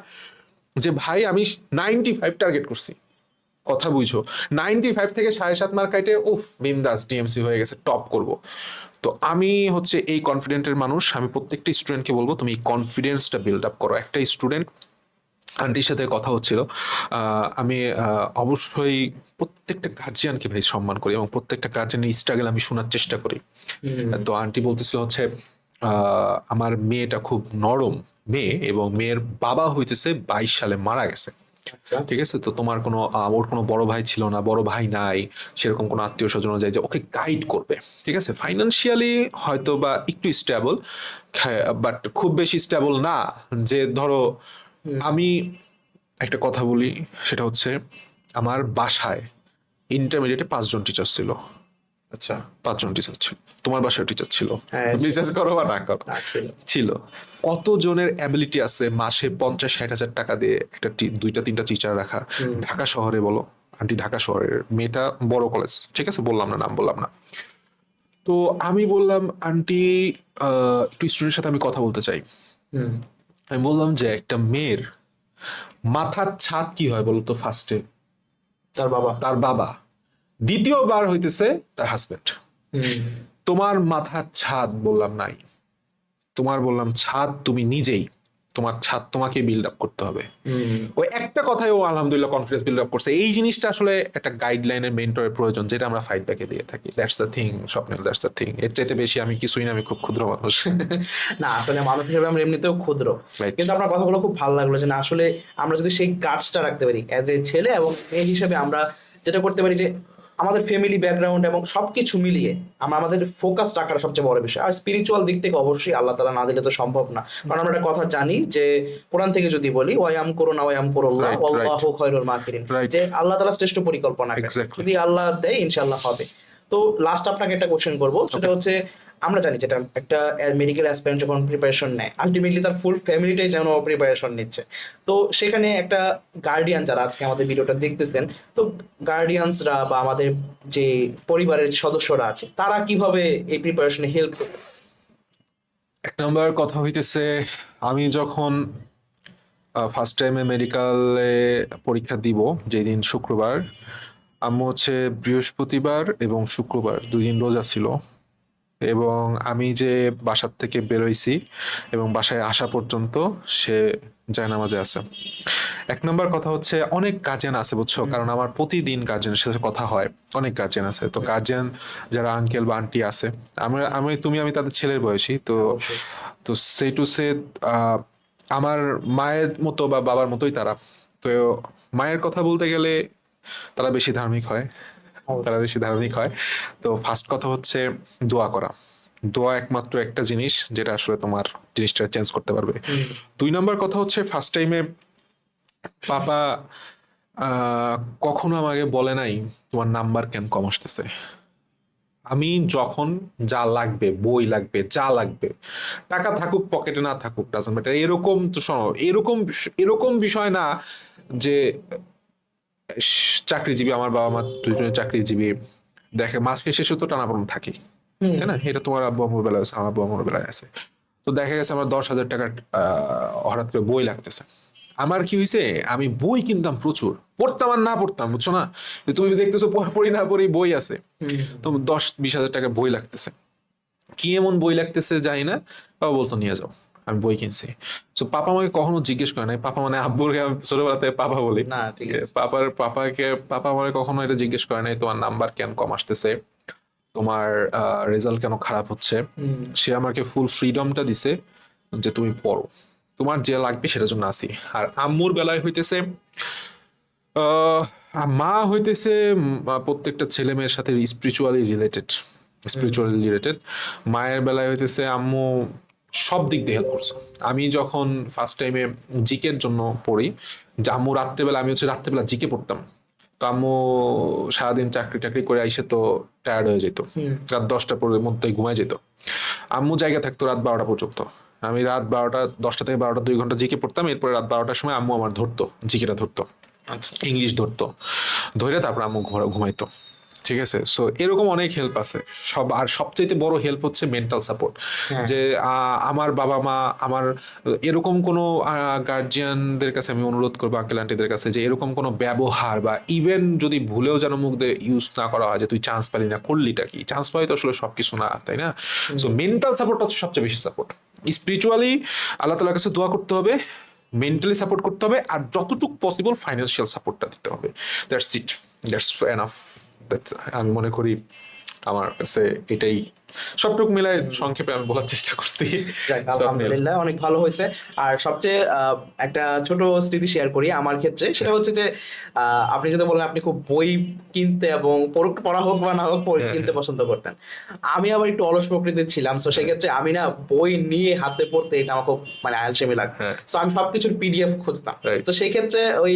যে ভাই আমি 95 টার্গেট করছি। কথা বুঝো, 95 থেকে 7.5 মার্ক কাটে উফ বিন্দাস ডিএমসি হয়ে গেছে, টপ করব। তো আমি হচ্ছে এই কনফিডেন্টের মানুষ। আমি প্রত্যেকটা স্টুডেন্টকে বলবো তুমি কনফিডেন্সটা বিল্ড আপ করো। একটা স্টুডেন্ট আন্টির সাথে কথা হচ্ছিল, আমি অবশ্যই প্রত্যেকটা গার্জিয়ানকে ভাই সম্মান করি এবং প্রত্যেকটা গার্জিয়ানের স্ট্রাগল আমি শোনার চেষ্টা করি। তো আন্টি বলতেছিল হচ্ছে আমার মেয়েটা খুব নরম মেয়ে এবং মেয়ের বাবা হইতেছে 22 সালে মারা গেছে। ঠিক আছে, তো তোমার কোনো ওর কোনো বড় ভাই ছিল না, বড় ভাই নাই, সেরকম কোনো আত্মীয় স্বজন যায় যে ওকে গাইড করবে। ঠিক আছে, ফাইন্যান্সিয়ালি হয়তো বা একটু স্টেবল, বাট খুব বেশি স্টেবল না। যে ধরো আমি একটা কথা বলি, সেটা হচ্ছে আমার বাসায় ইন্টারমিডিয়েটে 5 জন টিচার ছিল। আচ্ছা, 5 জন টিচার ছিল। তোমার বাসায় টিচার ছিল, হ্যাঁ, বিশ্বাস করো বা না করো, ছিল। কত জনের অ্যাবিলিটি আছে মাসে 50-60 হাজার টাকা দিয়ে একটা 2-3টা টিচার রাখা? ঢাকা শহরে বলো, আন্টি ঢাকা শহরের, মেয়েটা বড় কলেজ, ঠিক আছে বললাম না, নাম বললাম না। তো আমি বললাম আন্টি একটু স্টুডেন্টের সাথে আমি কথা বলতে চাই। আমি বললাম যে একটা মেয়ের মাথার ছাদ কি হয় বলতো? ফার্স্টে তার বাবা, দ্বিতীয়বার হইতেছে তার হাজবেন্ড। তোমার মাথার ছাদ বললাম নাই, তোমার বললাম ছাদ তুমি নিজেই। তোমার ছাদ তোমাকে বিল্ড আপ করতে হবে। ওই একটা কথায় ও আলহামদুলিল্লাহ কনফিডেন্স বিল্ড আপ করছে। এই জিনিসটা আসলে একটা গাইডলাইনের মেন্টরের প্রয়োজন, যেটা আমরা ফাইট ব্যাকে দিয়ে থাকি। That's the thing Swapnil, that's the thing. এর চাইতে বেশি আমি কিছুই না, আমি খুব ক্ষুদ্র মানুষ। না আসলে মানুষ হিসেবে আমরা এমনিতেও ক্ষুদ্র, Right. কিন্তু আপনার কথাগুলো খুব ভালো লাগলো যে না আসলে আমরা যদি সেই গার্ডসটা রাখতে পারি অ্যাজ এ ছেলে এবং মেয়ে হিসেবে, আমরা যেটা করতে পারি যে আমাদের ফ্যামিলি ব্যাকগ্রাউন্ড এবং সবকিছু মিলিয়ে আমরা আমাদের ফোকাস রাখার সবচেয়ে বড় বিষয়। আর স্পিরিচুয়াল দিক থেকে অবশ্যই আল্লাহ তাআলা না দিলে তো সম্ভব না, কারণ আমরা একটা কথা জানি যে কোরআন থেকে যদি বলি ওয়ায়াম করুনা ওয়ায়াম করুল্লাহ Right, right. আল্লাহু খায়রুল মাকিরিন, Right. যে আল্লাহ তাআলা শ্রেষ্ঠ পরিকল্পনা করেন। Exactly. যদি আল্লাহ দেয় ইনশাআল্লাহ হবে। তো লাস্ট আপনাকে একটা কোশ্চেন করবো, সেটা হচ্ছে আমরা জানি যেটা একটা মেডিকেল অ্যাসপিরেন্ট যখন প্রিপারেশন নেয় আলটিমেটলি তার ফুল ফ্যামিলিটাই যেন প্রিপারেশন নিচ্ছে। তো সেখানে একটা গার্ডিয়ান যারা আজকে আমাদের ভিডিওটা দেখতেছেন, তো গার্ডিয়ানসরা বা আমাদের যে পরিবারের সদস্যরা আছে তারা কিভাবে এই প্রিপারেশনে হেল্প করবে? এক নম্বর কথা হইতেছে, আমি যখন ফার্স্ট টাইমে মেডিকেলে পরীক্ষা দিব, যেদিন শুক্রবার, আম্মু হচ্ছে বৃহস্পতিবার এবং শুক্রবার 2 দিন রোজা ছিল, এবং আমি যে বাসার থেকে বেরোইছি এবং বাসায় আসা পর্যন্ত সে জায়নামাজে আছে। এক নম্বর কথা হচ্ছে, অনেক গার্জিয়ান আছে বুঝছো, কারণ আমার প্রতিদিন গার্জিয়ানের সাথে কথা হয়, অনেক গার্জিয়ান আছে। তো গার্জিয়ান যারা আঙ্কেল বা আন্টি আছে, আমি তাদের ছেলের বয়সী, তো অবশ্যই। তো সেই টু সে আমার মায়ের মতো বা বাবার মতোই তারা। তো মায়ের কথা বলতে গেলে তারা বেশি ধার্মিক হয়, তো ফার্স্ট কথা হচ্ছে দোয়া করা। দোয়া একমাত্র একটা জিনিস যেটা আসলে তোমার জিনিসটা চেঞ্জ করতে পারবে। 2 নম্বর কথা হচ্ছে, ফার্স্ট টাইমে পাপা কখনো আমাকে বলে নাই তোমার নাম্বার কেন কম আসতেছে। আমি যখন যা লাগবে, বই লাগবে, যা লাগবে, টাকা থাকুক পকেটে না থাকুক ডাজন্ট ম্যাটার, এরকম তো শোনো, এরকম বিষয় না যে চাকরিজীবী, আমার বাবা মা দুজনে চাকরিজীবী, দেখে মাসকে শেষে তো টানাপোড়েন থাকি, তাই না? এটা তোমার আব্বু আম্মুর বেলায় আছে, আমার আব্বু আম্মুর বেলায় আছে। তো দেখা গেছে আমার 10,000 টাকার হঠাৎ করে বই লাগতেছে। আমার কি হয়েছে, আমি বই কিনতাম প্রচুর, পড়তাম আর না পড়তাম, বুঝছো না? যে তুমি দেখতেছো পড়ি না পড়ি বই আছে, তো 10-20 হাজার টাকার বই লাগতেছে। কি এমন বই লাগতেছে জানি না, বাবা বলতো নিয়ে যাও, আমি বই কিনছি। তো পাপা আমাকে কখনো জিজ্ঞেস করে নাই, পাপা মানে আব্বুরকে আমি ছোটবেলা থেকে পাপা বলি, না ঠিক আছে। পাপা আমাকে কখনো এটা জিজ্ঞেস করে নাই তোমার নাম্বার কেন কম আসতেছে, তোমার রেজাল্ট কেন খারাপ হচ্ছে। সে আমাকে ফুল ফ্রিডমটা দিছে যে তুমি পড়ো, তোমার যে লাগবে সেটার জন্য আসি। আর আম্মুর বেলায় হইতেছে, আহ, মা হইতেছে প্রত্যেকটা ছেলে মেয়ের সাথে স্পিরিচুয়ালি রিলেটেড। মায়ের বেলায় হইতেছে আম্মু সব দিক দিয়ে হেল্প করছে। আমি যখন ফার্স্ট টাইমে জিকের জন্য পড়ি, যে আম্মু আমি হচ্ছে রাত্রেবেলা জিকে পড়তাম, তো আম্মু সারাদিন চাকরি টাকরি করে আইসে তো টায়ার্ড হয়ে যেত, রাত 10টার পরের মধ্যেই ঘুমায় যেত। আম্মু জায়গা থাকতো রাত 12টা পর্যন্ত। আমি রাত 12টা, 10টা থেকে 12টা 2 ঘন্টা জিকে পড়তাম। এরপরে রাত 12টার সময় আম্মু আমার জিকেটা ধরতো, ইংলিশ ধরতো, ধরে তারপর আম্মু ঘুমাইতো। ঠিক আছে, সো এরকম অনেক হেল্প আছে। আর সবচেয়ে বড় হেল্প হচ্ছে মেন্টাল সাপোর্ট। যে আমার বাবা মা, আমার এরকম কোনো গার্জিয়ানদের কাছে আমি অনুরোধ করবো, আঙ্কেল আন্টিদের কাছে, যে এরকম কোনো ব্যবহার বা ইভেন যদি ভুলেও যেন মুখ দিয়ে ইউজ না করা হয় যে তুই চান্স পালি না, করলিটা কি, চান্স পাই তো আসলে সবকিছু না, তাই না? সো মেন্টাল সাপোর্ট হচ্ছে সবচেয়ে বেশি সাপোর্ট। স্পিরিচুয়ালি আল্লাহ তাআলার কাছে দোয়া করতে হবে, মেন্টালি সাপোর্ট করতে হবে, আর যতটুকু পসিবল ফাইন্যান্সিয়াল সাপোর্টটা দিতে হবে। That's it, that's enough. আমি মনে করি আমার কাছে এটাই সবটুকু মিলাই সংক্ষেপে আমি বলার চেষ্টা করছি। যাক, আলহামদুলিল্লাহ অনেক ভালো হয়েছে। আর সবচেয়ে একটা ছোট স্মৃতি শেয়ার করি আমার ক্ষেত্রে, সেটা হচ্ছে যে আপনি যেটা বললেন আপনি খুব বই কিনতে এবং পড়া হোক বা না হোক বই কিনতে পছন্দ করতেন। আমি আবার একটু অলস প্রকৃতির ছিলাম, তো সেক্ষেত্রে আমি না বই নিয়ে হাতে পড়তে এটা আমার খুব মানে আলসেমি লাগতো। তো আমি সবকিছুর পিডিএফ খুঁজতাম। তো সেই ক্ষেত্রে ওই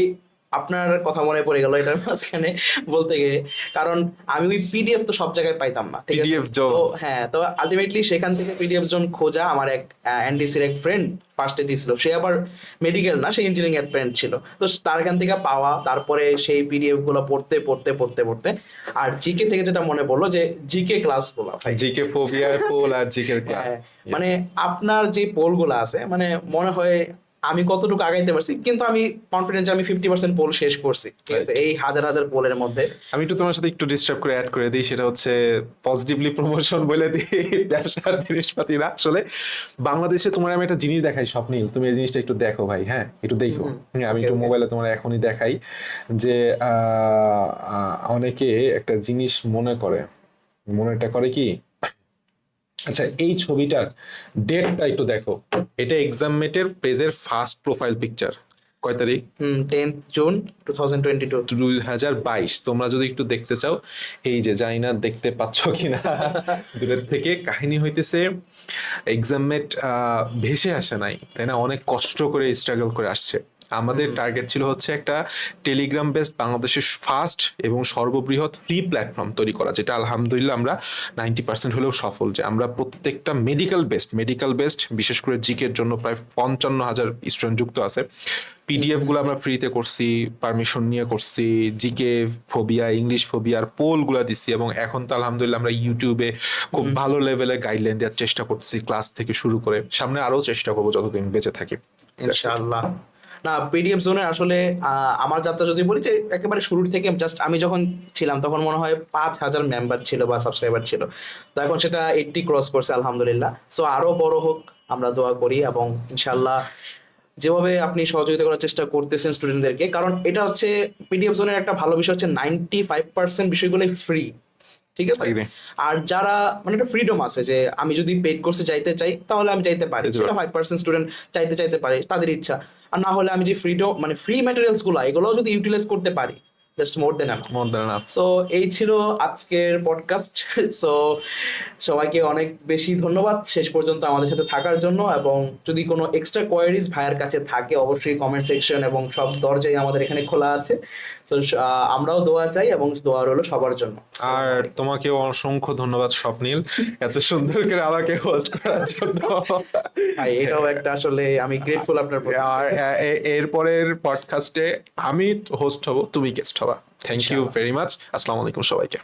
আপনার কথা মনে পড়ে গেল এটার মাঝখানে বলতে গিয়ে, কারণ আমি ওই পিডিএফ তো সব জায়গায় পাইতাম না, ঠিক আছে? PDF zone. তো হ্যাঁ, তো আলটিমেটলি সেখান থেকে পিডিএফ জোন খোঁজা, আমার এক এনডিসির এক ফ্রেন্ড ফার্স্টে দিছিল, সে আবার মেডিকেল না, সে ইঞ্জিনিয়ারিং অ্যাসপিরেন্ট ছিল, তো তার এখান থেকে পাওয়া, তারপরে সেই পিডিএফ গুলো পড়তে পড়তে পড়তে পড়তে আর জিকে থেকে যেটা মনে পড়লো যে জিকে ক্লাস গুলো, জিকে ফোবিয়ার পোল আর জিকে ক্লাস, মানে আপনার যে পোল গুলো আছে মানে মনে হয় আমি কতটুকু আগাইতে পারছি, কিন্তু আমি কনফিডেন্ট যে আমি 50% পোল শেষ করছি, ঠিক আছে, এই হাজার হাজার পোলের মধ্যে। আমি একটু তোমার সাথে একটু ডিস্টার্ব করে অ্যাড করে দিই, সেটা হচ্ছে পজিটিভলি প্রমোশন বলে দিই, ব্যবসার জিনিসপাতি না। আসলে বাংলাদেশে তোমার আমি একটা জিনিস দেখাই স্বপ্নিল, তুমি এই জিনিসটা একটু দেখো ভাই, হ্যাঁ একটু দেখো। হ্যাঁ, আমি একটু মোবাইলে তোমার এখনই দেখাই যে অনেকে একটা জিনিস মনেটা করে কি, আচ্ছা এই ছবিটার ডেটটা একটু দেখো, এটা এক্সামমেটের পেজের ফার্স্ট প্রোফাইল পিকচার, কয় তারিখ? 10th June 2022। 2022। তোমরা যদি একটু দেখতে চাও, এই যে জানি না দেখতে পাচ্ছ কিনা দূরের থেকে, কাহিনী হইতেছে এক্সামমেট ভেসে আসে নাই, তাই না, অনেক কষ্ট করে স্ট্রাগল করে আসছে। আমাদের টার্গেট ছিল হচ্ছে একটা টেলিগ্রাম বেসড বাংলাদেশের ফার্স্ট এবং সর্ববৃহৎ ফ্রি প্ল্যাটফর্ম তৈরি করা, যেটা আলহামদুলিল্লাহ আমরা 90% হলেও সফল, যে আমরা প্রত্যেকটা মেডিকেল বেসড বিশেষ করে জিকের জন্য প্রায় 55,000 স্টুডেন্ট যুক্ত আছে। পিডিএফ গুলো আমরা ফ্রিতে করছি, পারমিশন নিয়ে করছি, জিকে ফোবিয়া, ইংলিশ ফোবিয়ার পোল গুলা দিচ্ছি, এবং এখন তো আলহামদুলিল্লাহ আমরা ইউটিউবে খুব ভালো লেভেলে গাইডলাইন দেওয়ার চেষ্টা করছি, ক্লাস থেকে শুরু করে, সামনে আরো চেষ্টা করবো যতদিন বেঁচে থাকি ইনশাআল্লাহ। না, পিডিএফ জোনে আসলে আমার যাত্রা যদি বলি, যে একেবারে শুরুর থেকে জাস্ট আমি যখন ছিলাম তখন মনে হয় 5,000 মেম্বার ছিল বা সাবস্ক্রাইবার ছিল, তো এখন সেটা 80 ক্রস করছে আলহামদুলিল্লাহ। সো আরো বড় হোক আমরা দোয়া করি, এবং ইনশাআল্লাহ যেভাবে আপনি সহযোগিতা করার চেষ্টা করতেছেন স্টুডেন্টদেরকে, কারণ এটা হচ্ছে পিডিএফ জোনের একটা ভালো বিষয় হচ্ছে 95% বিষয়গুলোই ফ্রি, ঠিক আছে। আর যারা মানে একটা ফ্রিডম আছে যে আমি যদি পেইড কোর্সে যাইতে চাই তাহলে আমি যাইতে পারি, সেটা 5% স্টুডেন্ট চাইতে পারে, তাদের ইচ্ছা। আর না হলে আমি যে ফ্রিডম মানে ফ্রি ম্যাটেরিয়ালস গুলো এগুলোও যদি ইউটিলাইজ করতে পারি, that's more than enough. So এই ছিল আজকের পডকাস্ট। সো সবাইকে অনেক বেশি ধন্যবাদ শেষ পর্যন্ত আমাদের সাথে থাকার জন্য, এবং যদি কোনো এক্সট্রা কোয়ারিজ ভাইয়ের কাছে থাকে অবশ্যই কমেন্ট সেকশন এবং সব দরজাই আমাদের এখানে খোলা আছে। সো আমরাও দোয়া চাই, এবং দোয়া রইলো সবার জন্য। আর তোমাকেও অসংখ্য ধন্যবাদ স্বপ্নিল, এত সুন্দর করে আমাকে হোস্ট করার জন্য। ভাই এটাও একটা আসলে আমি গ্রেটফুল আপনার প্রতি। আর এরপরের পডকাস্টে আমি হোস্ট হব, তুমি গেস্ট হবা। Thank you very much. আসসালামু আলাইকুম সবাইকে।